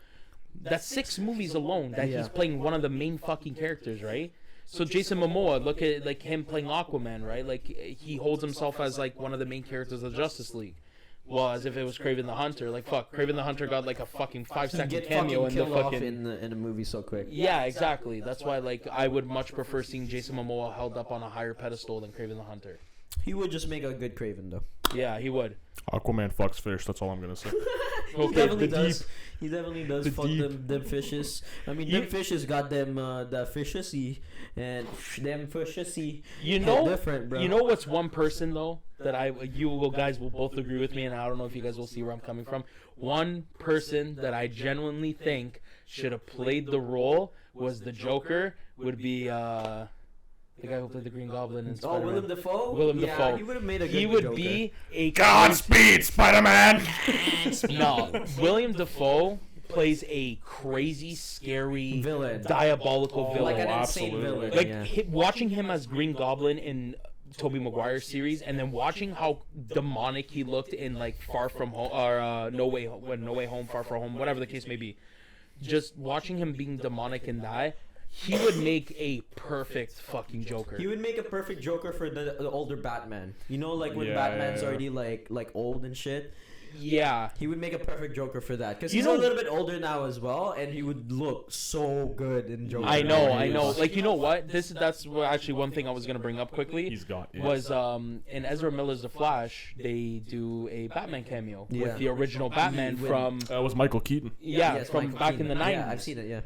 That's 6 movies alone that Yeah. he's playing one of the main fucking characters, right? So Jason Momoa, look at like him playing Aquaman, right? Like he holds himself as like one of the main characters of Justice League. Well, as if it was Kraven the Hunter. Like fuck, Kraven the Hunter got like a fucking 5-second Get cameo fucking in the killed off fucking. in a movie so quick. Yeah, exactly. That's why like I would much prefer seeing Jason Momoa held up on a higher pedestal than Kraven the Hunter. He would just make a good Kraven though. Yeah, he would. Aquaman fucks fish, that's all I'm gonna say. He Okay, definitely the does. deep. He definitely does The fuck deep. them fishes. I mean, them fishes got them the fishy and them fishy. You know, different, bro. you know what's one person though that guys will both agree with me, and I don't know if you guys will see where I'm coming from. One person that I genuinely think should have played the role was the Joker. Would be the guy who played the Green Goblin in Spider-Man. Willem Dafoe. Willem Dafoe. He would have made a good He would Joker. be a Godspeed, Spider-Man. No, William Dafoe plays a crazy, scary, Villain. diabolical villain. Like an insane absolutely. villain. Like yeah. watching him as Green Goblin in Tobey Maguire series, and then watching how demonic he looked in like Far From Home or No Way Home, Far From Home, whatever the case may be. Just watching him being demonic in that, he would make a perfect fucking Joker. He would make a perfect Joker for the older Batman. You know, like when Yeah, Batman's yeah. already like old and shit. Yeah. He would make a perfect Joker for that because You he's know- a little bit older now as well, and he would look so good in Joker. I know. Like, you know what? That's actually one thing I was gonna bring up quickly. He's got it. Was in Ezra Miller's The Flash, they do a Batman cameo Yeah. with the original Batman With- from That was Michael Keaton. Yes, from Michael back Keaton. in the 90s. Yeah, I've seen it. Yeah.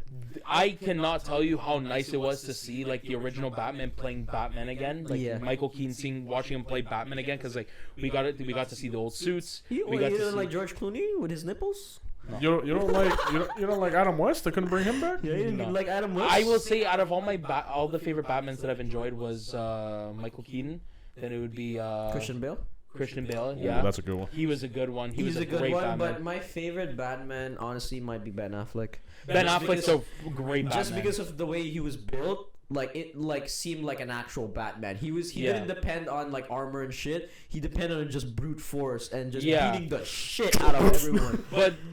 I cannot tell you how nice it was to see like the original Batman playing Batman again, like Yeah. Michael Keaton watching him play Batman again, because like we got to see the old suits. You We got to don't see like George Clooney with his nipples? You don't like Adam West? They couldn't bring him back. Yeah, you didn't No. like Adam West. I will say out of all the favorite Batmans that I've enjoyed was Michael Keaton. Then it would be Christian Bale. Christian Bale. Ooh, Yeah, that's a good one. he was a good one. He He's was a good great one, Batman. but my favorite Batman honestly might be Ben Affleck. Ben Just Affleck's because- a great Batman. Just because of the way he was built, like it like seemed like an actual Batman. He Yeah. didn't depend on like armor and shit. He depended on just brute force and just Yeah. beating the shit out of everyone.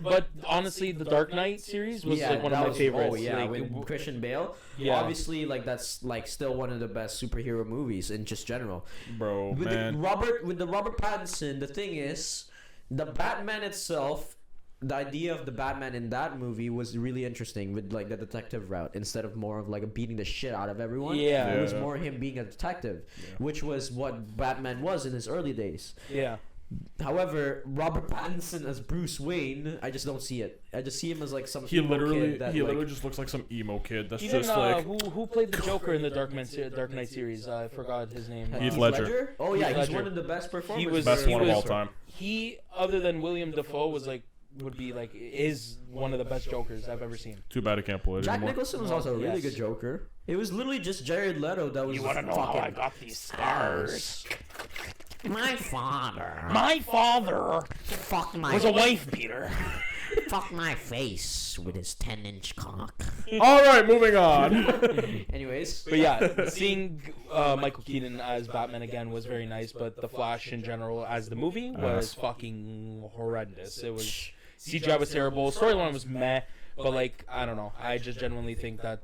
But honestly, the Dark Knight series was like one of that my was- favorites. Oh yeah, Like, with Christian Bale. Yeah. Obviously, like that's like still one of the best superhero movies in just general. Bro, With man. the Robert Pattinson, the thing is, the Batman itself, the idea of the Batman in that movie was really interesting with like the detective route instead of more of like a beating the shit out of everyone. Yeah. It was Yeah. more him being a detective, which was what Batman was in his early days. yeah. However, Robert Pattinson as Bruce Wayne, I just don't see it. I just see him as like some He emo literally kid that, literally just looks like some emo kid. That's Even just like who played the Joker in the Dark Knight series? I forgot his name. Heath Ledger. Oh yeah, Heath he's Ledger. one of the best performers. He was- best he one of was- all time. He, other than William Dafoe, is one of the best Jokers I've ever seen. Too bad he can't play it Jack anymore. Nicholson was also a really Yes. good Joker. It was literally just Jared Leto that was fucking got these scars? My father My father fucked my was a wife beater. fucked my face with his 10-inch cock. All right, moving on. Anyways, But yeah, seeing Michael Keaton as Batman again was very nice, but The Flash in general as the movie was fucking horrendous. It was CGI was terrible, storyline was meh, but like I don't know, I just genuinely think that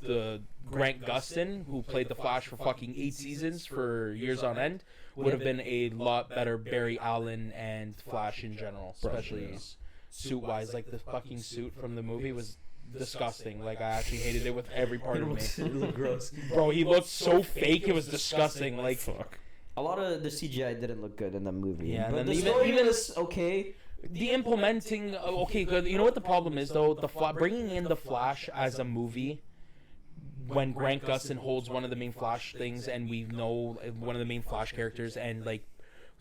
the Grant Gustin, who played the Flash for fucking 8 seasons for years on end, would have been a lot better Barry Allen and Flash in general, especially suit wise. Like the fucking suit from the movie was disgusting. Like I actually hated it with every part of me. it looked gross. Bro, he looked so fake. It was disgusting. Like, Fuck. A lot of the CGI didn't look good in that movie. Yeah, but and the then story even- was okay. the implementing. Okay, good. You know what the problem is though? Bringing in the Flash as a movie. When Grant Gustin holds one of the main Flash things, and we know one of the main Flash characters, and like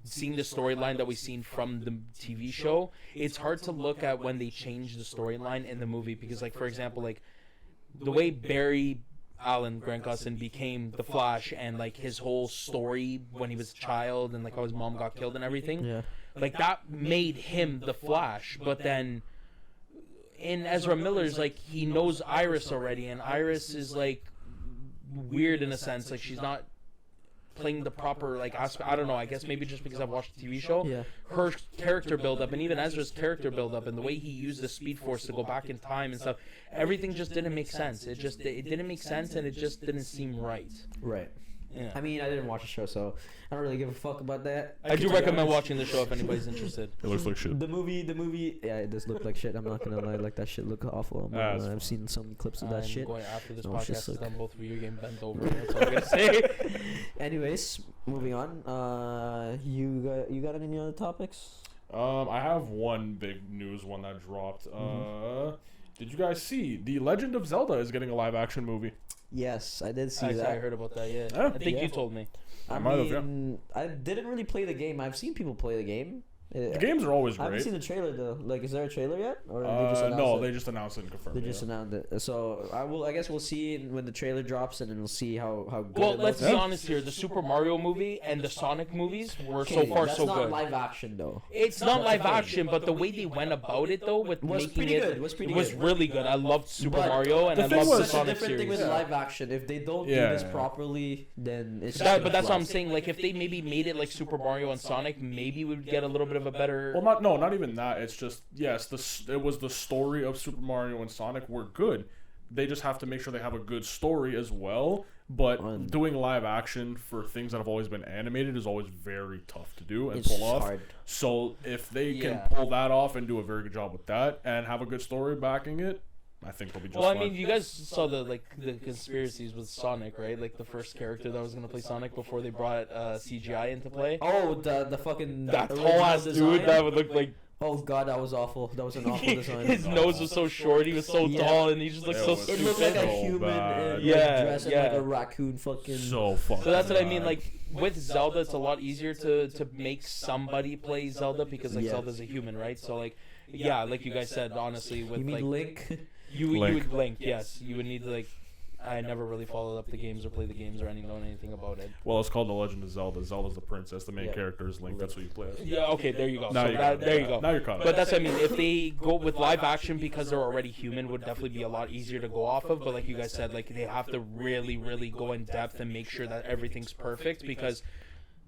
seeing the storyline that we've seen from the TV show, it's hard to look at when they change the storyline in the movie because, like, for example, like the way Barry Allen, Grant Gustin, became the Flash, and like his whole story when he was a child, and like how his mom got killed and everything, Yeah. like that made him the Flash. But then in Ezra Miller's, like, he knows Iris already, and Iris is like weird in a sense. Like she's not playing the proper like aspect. I don't know. I guess maybe just because I've watched the TV show. Yeah. Her character build up, and even Ezra's character build up, and the way he used the Speed Force to go back in time and stuff, everything just didn't make sense. It didn't make sense, and it just didn't seem right. Right. Yeah. I mean, I didn't watch the show, so I don't really give a fuck about that. I do To be recommend honest. watching the show if anybody's interested. It looks like shit. The movie, yeah, it does look like shit. I'm not gonna lie, like that shit look awful. That's I've seen some clips of that I'm shit. going after this No, it's podcast just is like- done. Both of you are getting bent over. That's all I'm gonna say. Anyways, moving on. You got any other topics? I have one big news one that dropped. Did you guys see The Legend of Zelda is getting a live action movie? Yes, I did see I that. heard about that. Yeah, Yeah. I think you told me. I might have, mean, I didn't really play the game. I've seen people play the game. The games are always I haven't great. seen the trailer though. Like, is there a trailer yet, or they just announced No, it? they just announced it and confirmed. They it, just yeah. announced it. So I guess we'll see when the trailer drops, and then we'll see how good. Well, it let's looks. be honest here. The Super Mario movie and the Sonic movies were so Okay, far that's so not good. live action though. It's not live action, but the way they went about it though, with Was making pretty it, good, was pretty it was good. really good. I loved Super But Mario and the I thing loved was- the Such a Sonic different thing series. with live action. If they don't do Yeah, this yeah. properly, then it's just But gonna that's what I'm flop. saying. Like, if they maybe made it like Super Mario and Sonic, maybe we would get a little bit of a better. Well, not even that. It's just yes, it was the story of Super Mario and Sonic were good. They just have to make sure they have a good story as well. But doing live action for things that have always been animated is always very tough to do and It's pull off. hard. So if they Yeah. can pull that off and do a very good job with that and have a good story backing it, I think they'll be just Well, I fine. mean, you guys saw the conspiracies with Sonic, right? Like the first character that was gonna play Sonic before they brought CGI into play. Oh, the fucking That original tall ass design? dude that would look like Oh god, that was awful. That was an awful design. his nose was so short, he was so Yeah. tall, and he just looked It so was- It stupid. looked like a So human bad. in, Yeah, like, dressed in like yeah. a raccoon fucking. so fucking. So that's what I mean. bad. Like with Zelda, it's a lot easier to make somebody play Zelda because like Yeah. Zelda's a human, right? So like, yeah, like you guys said, honestly, with You mean like Link? you Link. would Link, yes, you would need to like. I never really followed up the games or played the games or know anything about it. Well, it's called The Legend of Zelda. Zelda's the princess. The main Yeah. character is Link. That's what you play as. Yeah, okay, there you go. Now So you that, got it. there you go. Now you're caught up. But that's what I mean. If they go with live action because they're already human, would definitely be a lot easier to go off of. But like you guys said, like they have to really, really go in depth and make sure that everything's perfect because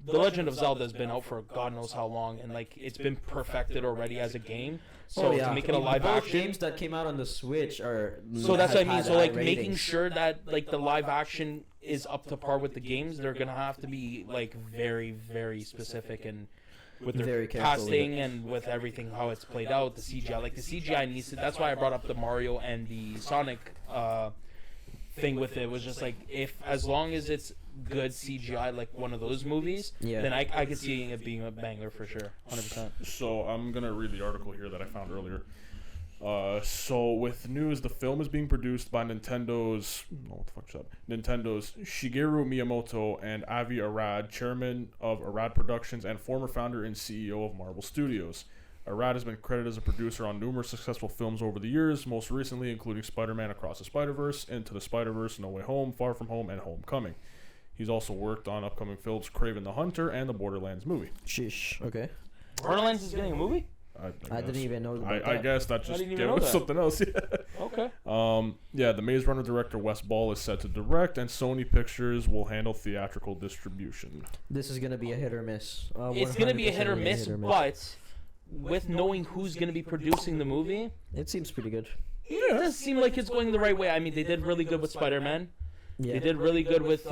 The Legend of Zelda has been out for God knows how long, and like it's been perfected already as a game. So to make it a live Both action, games that came out on the Switch are. so that's what I mean. had So high like making ratings. sure that like the live action is up to par with the games, they're gonna have to be like very, very specific and with their Very careful with casting and with everything how it's played out. The CGI, like the CGI needs to. That's why I brought up the Mario and the Sonic thing with it. Was just like if as long as it's good CGI like one of those movies, Yeah. then I could see it being a banger for sure, 100%. So I'm gonna read the article here that I found earlier. So with news, the film is being produced by Nintendo's Nintendo's Shigeru Miyamoto and Avi Arad, chairman of Arad Productions and former founder and CEO of Marvel Studios. Arad has been credited as a producer on numerous successful films over the years, most recently including Spider-Man Across the Spider-Verse, Into the Spider-Verse, No Way Home, Far From Home, and Homecoming. He's also worked on upcoming films Kraven the Hunter and the Borderlands movie. Sheesh. Okay. Borderlands is getting a movie? I didn't even know about I that. guess that I just didn't even gave know us that. something else. Okay. Yeah, the Maze Runner director Wes Ball is set to direct, and Sony Pictures will handle theatrical distribution. This is gonna be a hit or miss. It's gonna be a 100% hit or gonna be miss, but with knowing who's gonna be producing the movie, it seems pretty good. it does seem like it's going the right way. I mean, they did really good with Spider-Man. Yeah. They did really good with.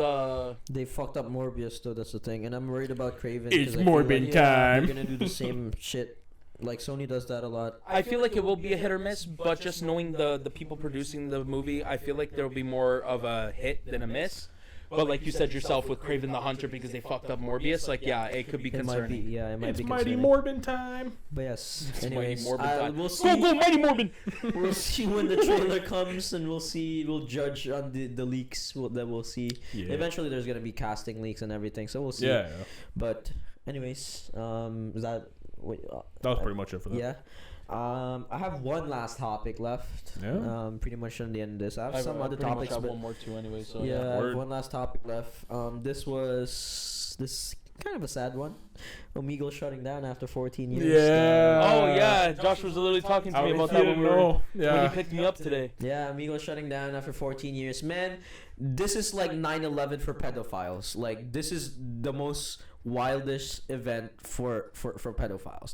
They fucked up Morbius though. That's the thing, and I'm worried about Craven. It's 'cause I feel Morbin like, time. They're gonna do the same shit. Like Sony does that a lot. I feel like it will be a hit or miss, but just knowing the people producing the movie, I feel like there will be more of a hit than a miss. But like you said yourself with Kraven the Hunter, because they fucked up Morbius, like yeah, it could be It might be, concerning. yeah, it might It's be Mighty concerning. Morbin time. But yes, Mighty anyways, Morbin time. we'll Go see. go Mighty Morbin! We'll see when the trailer comes, and we'll see. We'll judge on the leaks that we'll see. Yeah. Eventually, there's gonna be casting leaks and everything, so we'll see. Yeah, But anyways, is that? Wait, that was pretty much it for that. yeah. I have one last topic left. Yeah. Pretty much on the end of this. I have some other pretty much topics, have but one more too anyway. So yeah, I have Word. one last topic left. This kind of a sad one. Omegle shutting down after 14 years. Yeah. Oh yeah, Josh was literally talking to me about that when know. when Yeah. he picked me up today. Yeah, Omegle shutting down after 14 years. Man, this is like 9/11 for pedophiles. Like this is the most wildest event for pedophiles.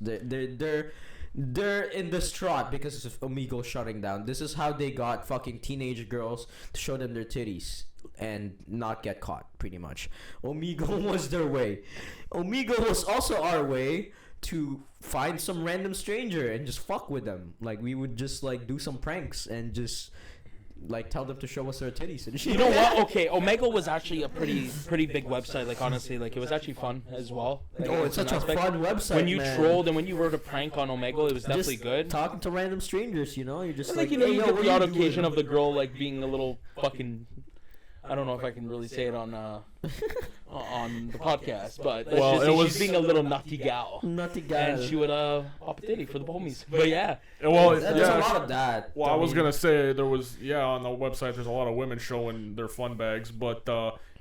They're in distraught because of Omegle shutting down. This is how they got fucking teenage girls to show them their titties and not get caught, pretty much. Omegle was their way. Omegle was also our way to find some random stranger and just fuck with them. Like we would just like do some pranks and just like tell them to show us their titties and shit. You know what? Okay, Omegle was actually a pretty big website. Like honestly, like it was actually fun as well. Like, Oh, it's such a fun website. When you man. trolled and when you wrote a prank on Omegle, it was definitely Just good. Talking to random strangers, you know, you're just And, like, you know, hey, you yo, get what the are odd you doing? occasion of the girl like being a little fucking. I don't know if I can really say it on the podcast, but let's Well, just it say was- she's being a little nutty gal. Nutty guy. And she would pop a titty for the homies. But yeah. Well, There's a lot of that. Well, I was gonna say there was on the website there's a lot of women showing their fun bags, but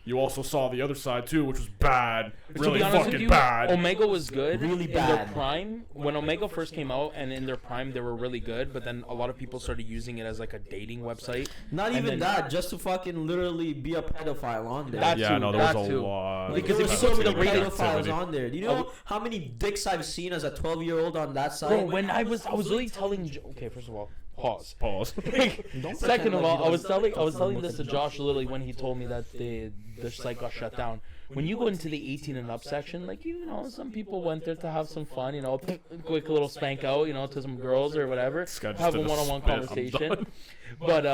you also saw the other side too, which was bad, To really be honest with fucking you, bad. Omegle was good Really in their bad. prime. When Omegle first came out, and in their prime, they were really good. But then a lot of people started using it as like a dating website. Not And even then- that, just to fucking literally be a pedophile on there. That Yeah, too, no, there was that a too. lot. Like, Because there if was you so go to many the rated pedophiles on there. Do you know how many dicks I've seen as a 12-year-old on that site? Bro, when I was really telling. Okay, first of all, pause. Pause. Don't Second pretend of like all, you I was don't telling look this at to me. Josh literally when he told me that the site got shut down. When you go into the 18 and up section, like you know, some people went there to have some fun, you know, quick little spank out, you know, to some girls or whatever, This guy just have a did a one-on-one spit. I'm conversation. done. But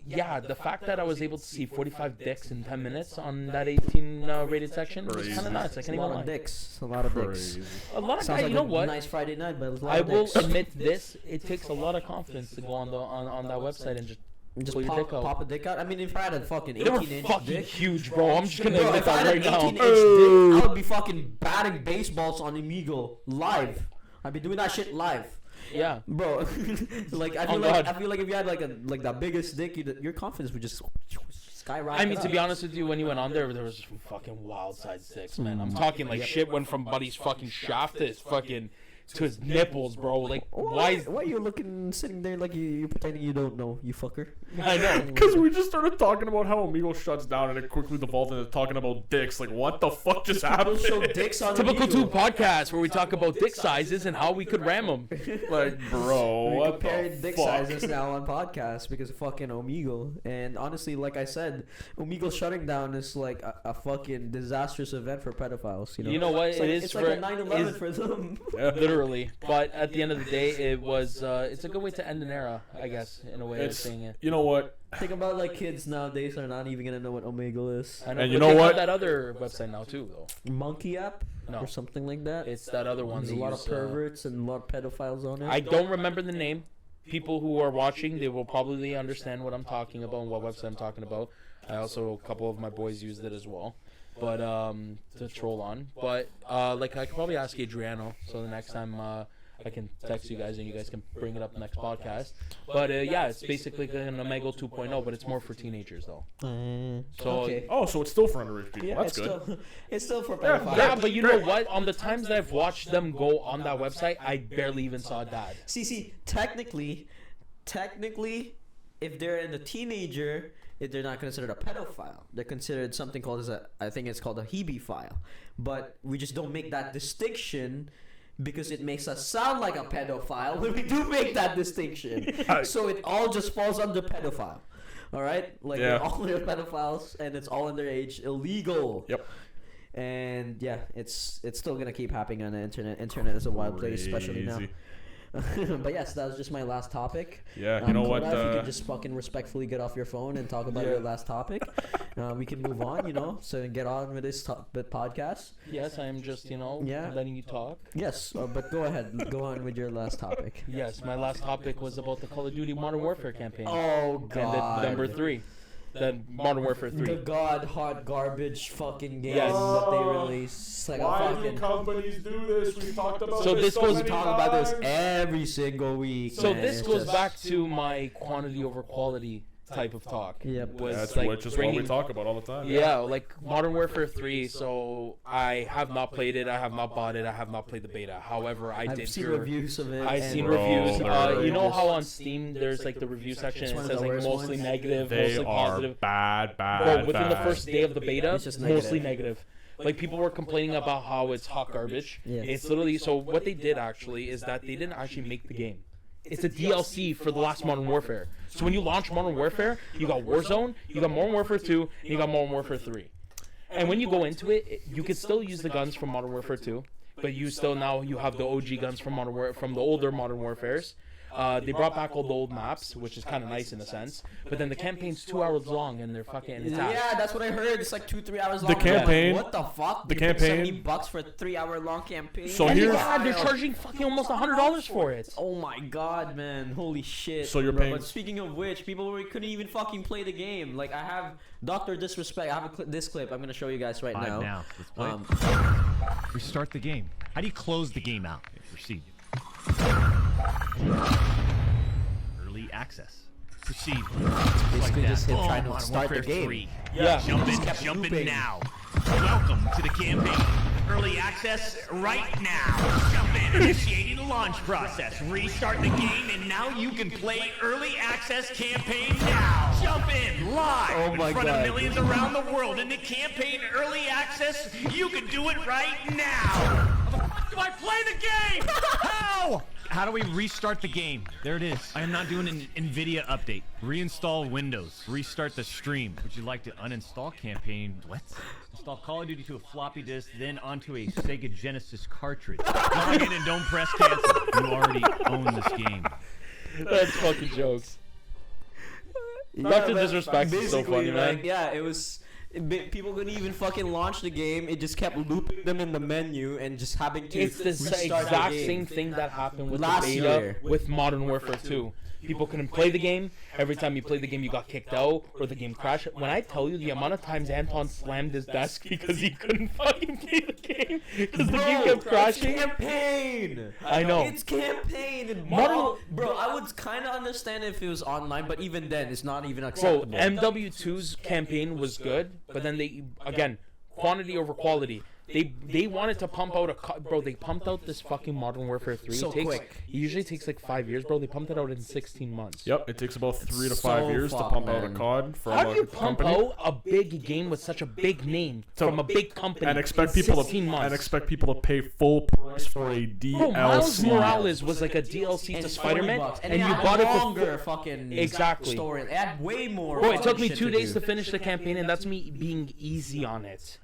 yeah, the fact that I was able to see 45 dicks in 10 minutes on that 18 rated section was Crazy. kind of nuts. I It's can't a even lot lie. of dicks. A lot of dicks. Crazy. A lot of Sounds guys, like you know a what? nice Friday night, but it's a lot I of will dicks. admit this: it takes a lot of confidence to go on that website and just Just pull your dick out. pop a dick out. I mean, if I had a fucking They were 18-inch fucking dick. huge, bro. I'm just gonna Bro, admit if I that had right an now. 18-inch dick, I would be fucking batting baseballs on Omegle live. I'd be doing that shit live. Yeah. Bro, like I feel Oh, like God. if you had like the biggest dick, your confidence would just skyrocket. I mean, to be up. honest with you, when you went on there was fucking wild side six, man. I'm talking like shit went from Buddy's fucking shaft to his fucking to his nipples, bro. Like, why? Why are you sitting there like you're pretending you don't know, you fucker? I know. Because we just started talking about how Omegle shuts down and it quickly devolved into talking about dicks. Like, what the fuck just happened? Show dicks on Typical Omegle. 2 podcast where we talk about dick sizes and how we could ram them. Like, bro, We what compare the dick fuck? sizes now on podcasts because of fucking Omegle. And honestly, like I said, Omegle shutting down is like a fucking disastrous event for pedophiles. You know, You know what? It's like, It is it's for like a 9/11 is- for them. literally. But at the end of the day, it was it's a good way to end an era, I guess, in a way of It's, saying it. you know what? Think about like kids nowadays are not even gonna know what Omegle is. I know, And but you know they what? have that other website now too, though. Monkey app No. or something like that. It's that other one. There's a they lot use, of perverts and a lot of pedophiles on it. I don't remember the name. People who are watching, they will probably understand what I'm talking about and what website I'm talking about. I also, a couple of my boys used it as well, but to troll on. But like I could probably ask Adriano, so the next time I can text you guys and you guys can bring it up next podcast. But yeah, it's basically an Omegle 2.0, but it's more for teenagers though. So okay. Oh, so it's still for underage people. Yeah, That's it's good. still it's still for Yeah, pedophiles. yeah, but you know what? On the times that I've watched them go on that website, I barely even saw dad. See, technically, if they're a teenager, if they're not considered a pedophile. They're considered something called I think it's called a hebephile. But we just don't make that distinction because it makes us sound like a pedophile when we do make that distinction. So it all just falls under pedophile. All right? Like Yeah. they're all pedophiles and it's all underage, illegal. Yep. And yeah, it's still gonna keep happening on the internet. Internet is a wild place, especially now. Crazy. But yes, that was just my last topic. Yeah, you know what? Koda, if you could just fucking respectfully get off your phone and talk about your last topic, we can move on. So get on with this podcast. Yes, I'm just Yeah. letting you talk. Yes, but go ahead, go on with your last topic. Yes, my last topic was about the Call of Duty Modern Warfare campaign. Oh And god. the number 3. The Modern Warfare 3. The god hot garbage fucking game Yes. that they released. Like a fucking. companies do this? We've talked about So this goes- We talk about this every single week. So man. this It's goes just- back to my quantity over quality type of talk. Yep. Was That's like which is what bringing, we talk about all the time. Yeah, like Modern Warfare 3. So I have not played it. I have not bought it. I have not played the beta. However, I've did seen hear. reviews of it. I've and- seen Bro, reviews. they're You know just- how on Steam there's like the review section It's and one it of says the like worst mostly ones. negative, They mostly are positive. bad. Bro, within the bad. first day of the beta, It's just mostly negative. negative. Like people were complaining about how it's hot garbage. Yeah. It's literally so. What they did actually is that they didn't actually make the game. It's a DLC for the last Modern Warfare. So when you launch Modern Warfare, you got Warzone, you got Modern Warfare 2, and you got Modern Warfare 3. And when you go into it, you can still use the guns from Modern Warfare 2, but you still now you have the OG guns from from the older Modern Warfares. They brought back all the old maps, which is kind of nice in a sense. But then the campaign's 2 hours long, and they're fucking. Yeah, that's what I heard. It's like 2-3 hours long. The campaign. What the fuck? The You paid campaign. $70 for a 3-hour long campaign. So And here's- they're charging fucking almost $100 for it. Oh my god, man! Holy shit! So you're bro. paying- But speaking of which, people couldn't even fucking play the game. Like I have Doctor Disrespect. I have this clip. I'm gonna show you guys right now. Let's play. Restart the game. How do you close the game out? Proceed. Early access. Proceed. Basically, just hit Boom, trying to Modern start the Warfare game. 3. Yeah. Jump in, kept jump in looping. now. Welcome to the campaign. Early access right now. Jump in, initiating the launch process. Restart the game, and now you can play early access campaign now. Jump in live Oh my in front God. of millions around the world in the campaign early access. You can do it right now. How the fuck do I play the game? How? How do we restart the game? There it is. I am not doing an NVIDIA update. Reinstall Windows. Restart the stream. Would you like to uninstall campaign? What? Install Call of Duty to a floppy disk, then onto a Sega Genesis cartridge. Log in and don't press cancel. You already own this game. That's fucking jokes. Yeah, Dr. but Disrespect is so basically, funny, man. like, yeah, it was. People couldn't even fucking launch the game. It just kept looping them in the menu and just having to It's the restart exact the game. same thing that happened with Last the beta year. with Modern Warfare 2. People couldn't play the game. Every time you played the game, you got kicked out or the game crashed. When I tell you the amount of times Anton slammed his desk because he couldn't fucking play the game because the game kept crashing. It's campaign. I know. It's campaign. And Modern- bro, I would kind of understand if it was online, but even then, it's not even Bro, acceptable. MW2's campaign was good, but then they again quantity over quality. They wanted to pump out bro. They pumped out this fucking Modern Warfare 3. So it takes, quick. It usually takes like 5 years, bro. They pumped it out in 16 months. Yep, it takes about 3 to so 5 years to fucked, pump out a man. COD from How do a you pump company. out a big game with such a big name from a big company and expect in people 16 months? to pay full price for a DLC. Bro, Miles Morales was like a DLC to $20, Spider-Man, and, and it you had bought it for longer fucking Exactly. story. It had way more. Bro, it took me shit 2 to days do. to finish the campaign, and that's me being easy on it.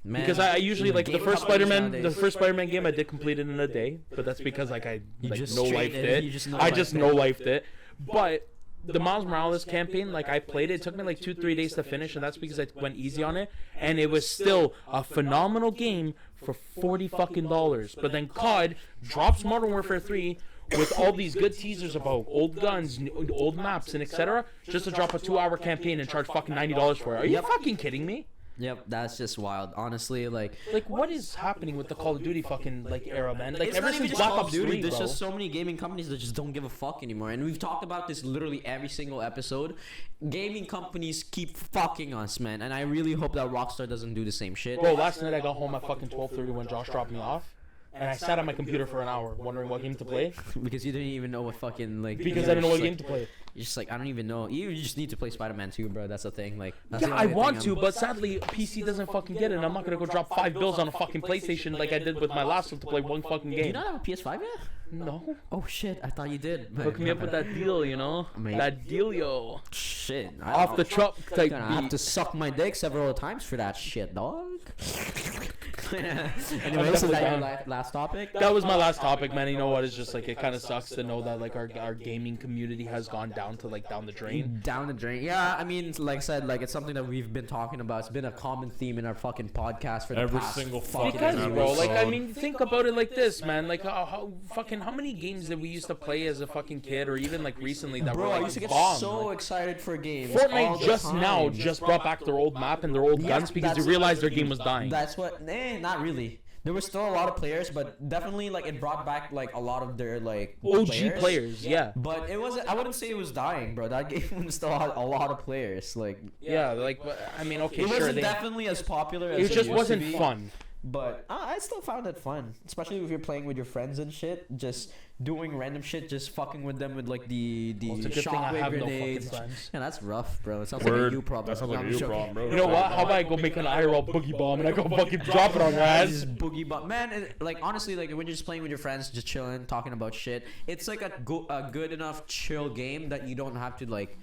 Man, Because I usually like the game first companies Spider-Man, nowadays. the first Spider-Man game I did complete it in a day, but that's because like I You like just no straight lifed it, it. you just I just no-lifed no lifed it. But the Miles Morales campaign, like I played it, it took me like 2-3 days to finish, and that's because I went easy on it, and it was still a phenomenal game for $40 fucking dollars. But then COD drops Modern Warfare 3 with all these good teasers about old guns, old maps, and etc., just to drop a 2-hour campaign and charge fucking $90 for it. Are you Yep. fucking kidding me? Yep, that's just wild. Honestly, like Like, what is happening with the Call of Duty fucking like era, man? Like, it's ever not even since just Black Call of Ops Duty. 3, There's bro. just so many gaming companies that just don't give a fuck anymore. And we've talked about this literally every single episode. Gaming companies keep fucking us, man. And I really hope that Rockstar doesn't do the same shit. Bro, last night I got home at fucking 12:30 when Josh dropped me off, and I sat on my computer for an hour wondering what game to play Because you didn't even know what fucking like. because you're I didn't know what just game like- to play. You're just like, I don't even know. You just need to play Spider-Man 2, bro. That's the thing. Like, that's Yeah, the I only want thing to, but sadly PC doesn't fucking get it, and I'm not gonna go drop $5 on a fucking PlayStation like I did with my last one to play one fucking Do you game. not have a PS5 yet? No, Oh shit! I thought you did. hook me up with that deal, you know, Amazing. that deal, yo, Shit. off the truck type I have beat. to suck my dick several times for that shit, dog. Anyways, is definitely that your down. last topic? That was my last topic, man. You know what? It's just like it kind of sucks to know that like our gaming community has gone down to like down the drain. Down the drain. Yeah, I mean, like I said, like it's something that we've been talking about. It's been a common theme in our fucking podcast for the Every past single fucking fucking Because, episode. bro, like, I mean, think about it like this, man. Like, how many games did we used to play as a fucking kid, or even like recently that Bro, were like I used to get bomb? so Like, excited for games. all Fortnite the just time. now just brought back their old map and their old Yeah, guns because they that's- realized their game was dying. That's what. Not really. There were still a lot of players, but definitely like it brought back like a lot of their like OG players, yeah. But it wasn't. I wouldn't say it was dying, bro. That game was still had a lot of players. Like Yeah, like, but, I mean, okay, it sure, wasn't they, definitely as popular as it just used wasn't to be, fun. But I still found it fun, especially if you're playing with your friends and shit. Just doing random shit, just fucking with them with like the Well, it's a good thing I shockwave have no fucking grenades. friends. Yeah, that's rough, bro. It sounds like a Word. you problem. That sounds like No, a I'm you joking. problem, bro. You know what? How about I go make an IRL boogie bomb and I go fucking drop it on your Just ass? boogie bomb, man. Like honestly, like when you're just playing with your friends, just chilling, talking about shit. It's like a good enough chill game that you don't have to like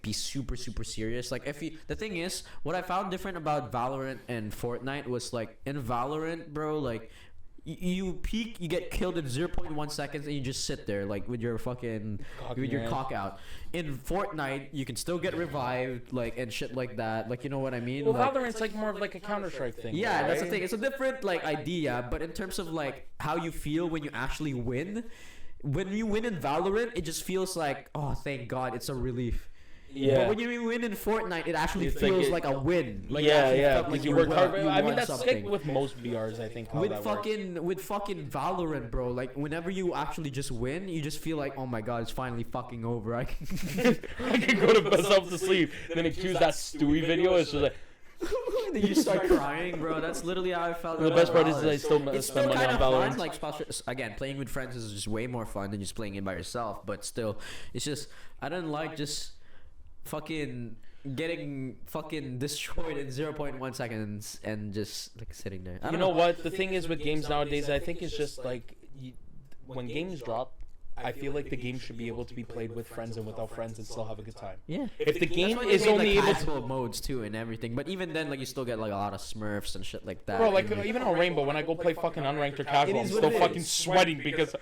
be super serious. Like if you, the thing is, what I found different about Valorant and Fortnite was like in Valorant, bro, like you peek, you get killed in 0.1 seconds, and you just sit there like with your fucking cock out. In Fortnite, you can still get revived, like, and shit like that. Like, you know what I mean? Well, like, Valorant's like more of like a Counter-Strike thing. yeah, right? that's the thing. It's a different like idea, but in terms of like how you feel when you actually win, when you win in Valorant, it just feels like, oh, thank God, it's a relief. Yeah. But when you win in Fortnite, it actually It's feels like like a win. Like it yeah, actually yeah. felt Because like you worked hard. you I mean, won that's something. like with most VRs, I think. How With that fucking Valorant, bro. Like whenever you actually just win, you just feel like, oh my God, it's finally fucking over. I can I can go to myself to sleep, and then it cues that Stewie video. It's just like. then you start crying, bro. That's literally how I felt. The about best part is Valorant. I still It's spend still money kind on of fun. Valorant. Like again, playing with friends is just way more fun than just playing it by yourself. But still, it's just I don't like just fucking getting fucking destroyed in 0.1 seconds and just like sitting there. I You don't know what? The thing is with games nowadays, I think it's just like when games drop, I feel like the game should be able to be played with friends and without friends and still have a good time. Yeah. If the game That's why they is made, only like, able to, casual modes too and everything, but even then, like you still get like a lot of Smurfs and shit like that. bro, like and, even on Rainbow, when I go play fucking unranked or casual, I'm is what still it fucking is. sweating because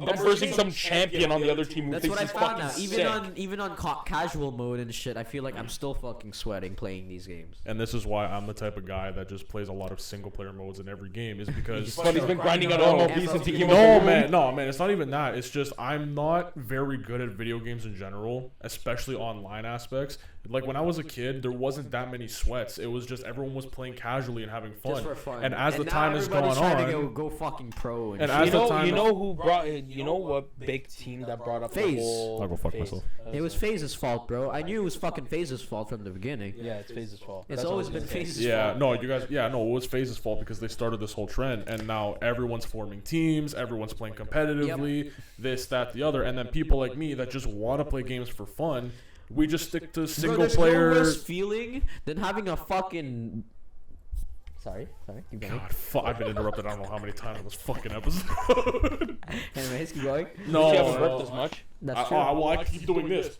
I'm versing some champion on the other team who that's thinks what I he's found fucking now. sick. Even on casual mode and shit, I feel like I'm still fucking sweating playing these games. And this is why I'm the type of guy that just plays a lot of single player modes in every game, is because But he's been grinding on No. MLB since he came no up. man, it's not even that. It's just I'm not very good at video games in general, especially online aspects. Like when I was a kid, there wasn't that many sweats. It was just everyone was playing casually and having fun. Just for fun. And as the now time has everybody's gone trying on, to go fucking pro. And And shit. as the time- You know who brought? You know what big team that brought up FaZe. the whole? I'll go fuck FaZe. myself. It was FaZe's fault, bro. I knew it was fucking FaZe's fault from the beginning. Yeah, it's FaZe's fault. It's That's always what I been was gonna say. FaZe's yeah, fault. no, you guys, yeah, no, it was FaZe's fault because they started this whole trend, and now everyone's forming teams, everyone's playing competitively, this, that, the other, and then people like me that just want to play games for fun, we just stick to Bro, single there's player. no worse feeling than having a fucking. Sorry, keep going. God, I've been interrupted. I don't know how many times in this fucking episode. Anyways, keep going. no, You haven't burped as much. That's true. I keep doing this.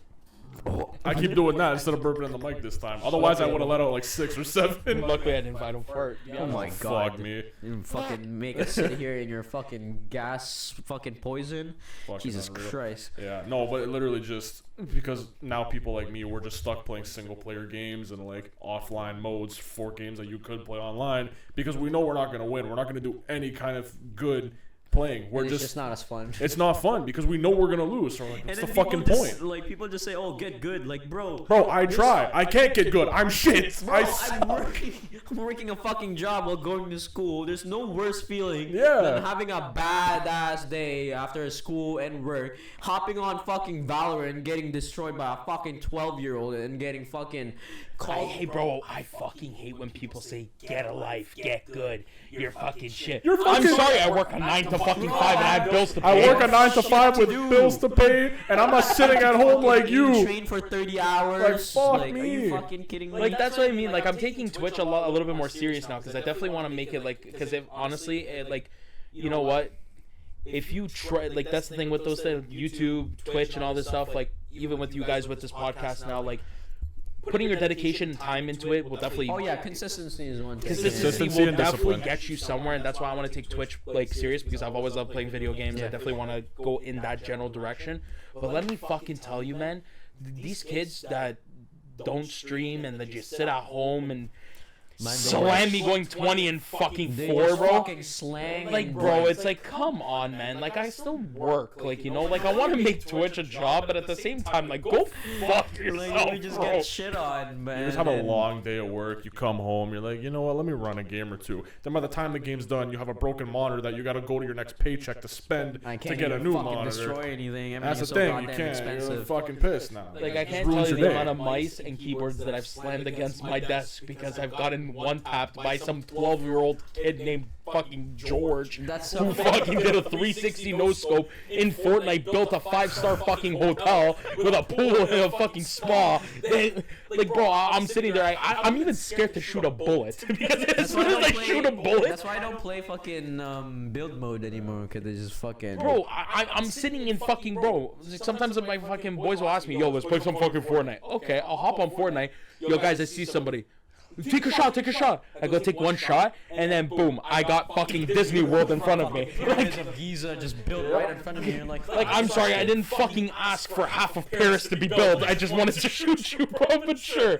I keep doing that instead of burping in the mic this time. Otherwise, I would have let out like 6 or 7. Luckily, I didn't find him fart. Oh my God. Fuck me. You fucking make us sit here in your fucking gas fucking poison. Fucking Jesus unreal. Christ. Yeah, no, but it literally just because now people like me, we're just stuck playing single player games and like offline modes for games that you could play online because we know we're not gonna win. We're not gonna do any kind of good playing. We're It's just just not as fun. it's not fun because we know we're gonna lose. So we're like, And what's then the people fucking just, point? Like people just say, "Oh, get good." Like, bro, Bro, I try. I can't get good. I'm shit. bro, I I'm suck. working a fucking job while going to school. There's no worse feeling Yeah. than having a badass day after school and work, hopping on fucking Valorant, getting destroyed by a fucking 12-year-old and getting fucking called. Hey, bro, I fucking hate when people say, "Get a life, get good, you're fucking shit." You're I'm fucking- sorry, I work a 9 to fucking 5 and I have bills to I pay. work a 9 to 5 with bills to pay, and I'm not sitting at home like you. train for 30 hours. fuck Are me. you fucking kidding me? Like that's what I mean. Like I'm taking Twitch a little bit more serious now because I definitely want to make it like because honestly, like you know what, if you try like that's the thing with those things, YouTube, Twitch, and all this stuff. Like even with you guys with this podcast now, like putting your dedication and time into it will definitely. Oh yeah, consistency is one thing. Consistency and will definitely discipline. get you somewhere, and that's why I want to take Twitch like serious because I've always loved playing video games. I definitely want to go in that general direction. But let me fucking tell you, man, these kids that don't stream and that just sit at home and slam me going 20 and fucking They 4, just bro. fucking slang, Like, bro, it's like, come on, man. Like, I still work. Like, you know, like, I want to make Twitch a job, but at the same time, like, go fuck yourself, like, we just bro. get shit on, man. You just have a and- long day at work. You come home. You're like, you know what? Let me run a game or two. Then by the time the game's done, you have a broken monitor that you got to go to your next paycheck to spend I to can't get a even new fucking monitor. destroy anything. That's the Everything's so thing. You goddamn can't. expensive. You're fucking pissed now. Like, I can't ruins tell you your the day. amount of mice and keyboards that I've slammed against my desk because I've gotten one-tapped by some 12-year-old kid named fucking George That's who so fucking did a 360 no-scope in Fortnite, built a 5-star fucking hotel with a pool and a fucking spa. Like, bro, I'm sitting there, I'm even scared to shoot a bullet because as soon as I shoot a bullet, That's why I don't play fucking build mode anymore, because they just fucking. bro, I'm sitting in fucking, bro. Sometimes my fucking boys will ask me, yo, let's play some fucking Fortnite. Okay, I'll hop on Fortnite. Yo, guys, I see somebody. take a shot. I go take one shot, and then boom, I got fucking Disney World in front of me. Pyramids of Giza just built right in front of you. Like I'm sorry, I didn't fucking ask for half of Paris to be built. I just wanted to shoot you, bro. But sure,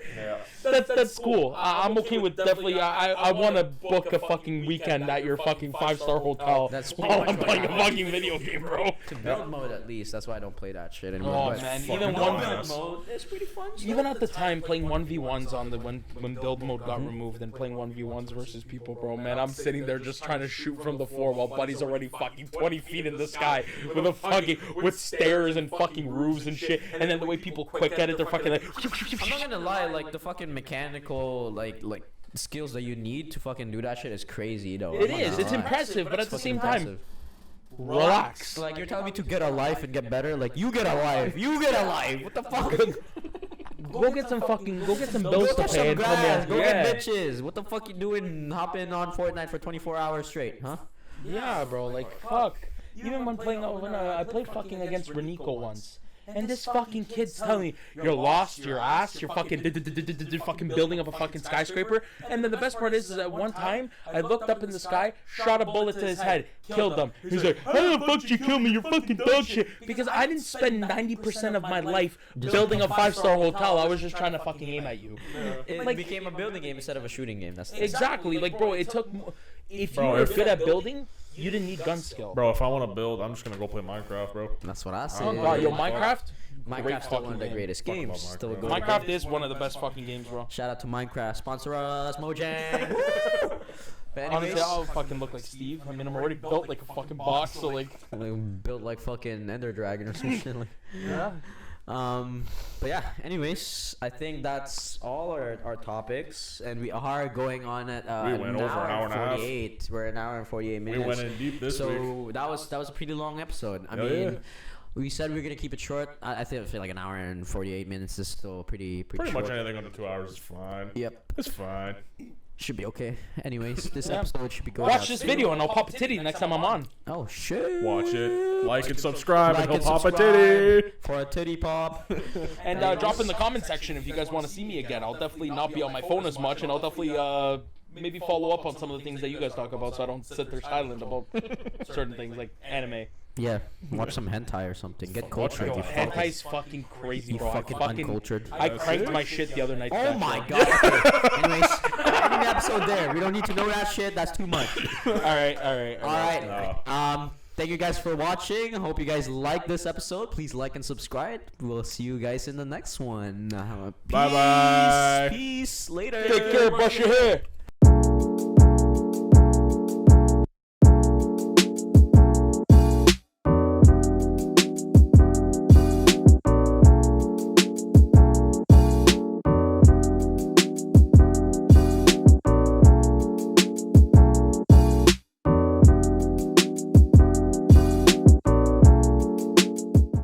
that's cool. I'm okay with definitely. I want to book a fucking weekend at your fucking 5-star hotel. That's while I'm playing a fucking video game, bro. to build mode at least. That's why I don't play that shit anymore. Oh But man, fucking even dumbass. mode is pretty fun. even at the time playing 1v1s on the when build mode got removed and playing 1v1s versus people, bro, man, I'm sitting there just trying to shoot from the floor while buddy's already fucking 20 feet in the sky with a fucking with stairs and fucking roofs and shit, and then the way people quick at it, they're fucking like. I'm not gonna lie, like the fucking mechanical like skills that you need to fucking do that shit is crazy though. It I'm not is. gonna It's lie. impressive, but at the Fucking same time, impressive. relax. Like you're telling me to get a life and get better. Like you get a life. What the fuck? Go get some bills Go to touch pay some and come grass. in. Go Yeah. get bitches. What the fuck you doing? Hopping on Fortnite for 24 hours straight, huh? Yeah, bro. Like fuck. Even when playing, I played fucking against Renico once. And this fucking kid's telling me, you're lost your ass, you're fucking fucking building up a fucking skyscraper. And then the best part is at one time, I looked up in the sky, shot a bullet to his head, killed him. He's like, how the fuck did you kill me? You're fucking dog shit. Because I didn't spend 90% of my life building a 5-star hotel. I was just trying to fucking aim at you. It Like- became a building game instead of a shooting game. That's Exactly. Like, bro, it took... If you Bro, were if- good at building, you didn't need gun skill. Bro, if I want to build, I'm just gonna go play Minecraft, bro. That's what I say. Oh, God, yo, Minecraft? Minecraft's still one fucking of the game. greatest Fuck about games. Still a Minecraft. good Minecraft is one of the best fucking games, bro. Shout out to Minecraft. Sponsor us, Mojang. Woo! But anyways, Honestly, I'll fucking look like Steve. I mean, I'm already built like a fucking box, so like... built like fucking Ender Dragon or some shit. Like. Yeah. But yeah, anyways, I think that's all our topics, and we are going on at We went over an hour and a half. 48. We're an hour and 48 We minutes. went in deep this so week. that was a pretty long episode. I Hell mean, yeah. we said we were gonna keep it short. I feel like an hour and 48 minutes is still pretty Pretty short. much anything under 2 hours is fine. Yep, It's fine. should be okay. Anyways, this Yeah. episode should be going. Watch out this soon. video and I'll pop a titty next time I'm on. Oh shit! Watch it. Like and subscribe, Like and he'll and pop a subscribe titty. for a titty pop. And drop in the comment section if you guys want to see me again. I'll definitely not be on my phone as much, and I'll definitely maybe follow up on some of the things that you guys talk about, so I don't sit there silent about certain things like anime. Yeah, watch some hentai or something. Get cultured. Yo, You fucking, hentai's fucking crazy, you bro. fucking uncultured. I cranked my shit the other night. Oh my god. Okay. Anyways, ending the episode there. We don't need to know that shit. That's too much. All right. All right. Thank you guys for watching. I hope you guys like this episode. Please like and subscribe. We'll see you guys in the next one. Peace. Bye-bye. Peace. Later. Take care, brush your hair.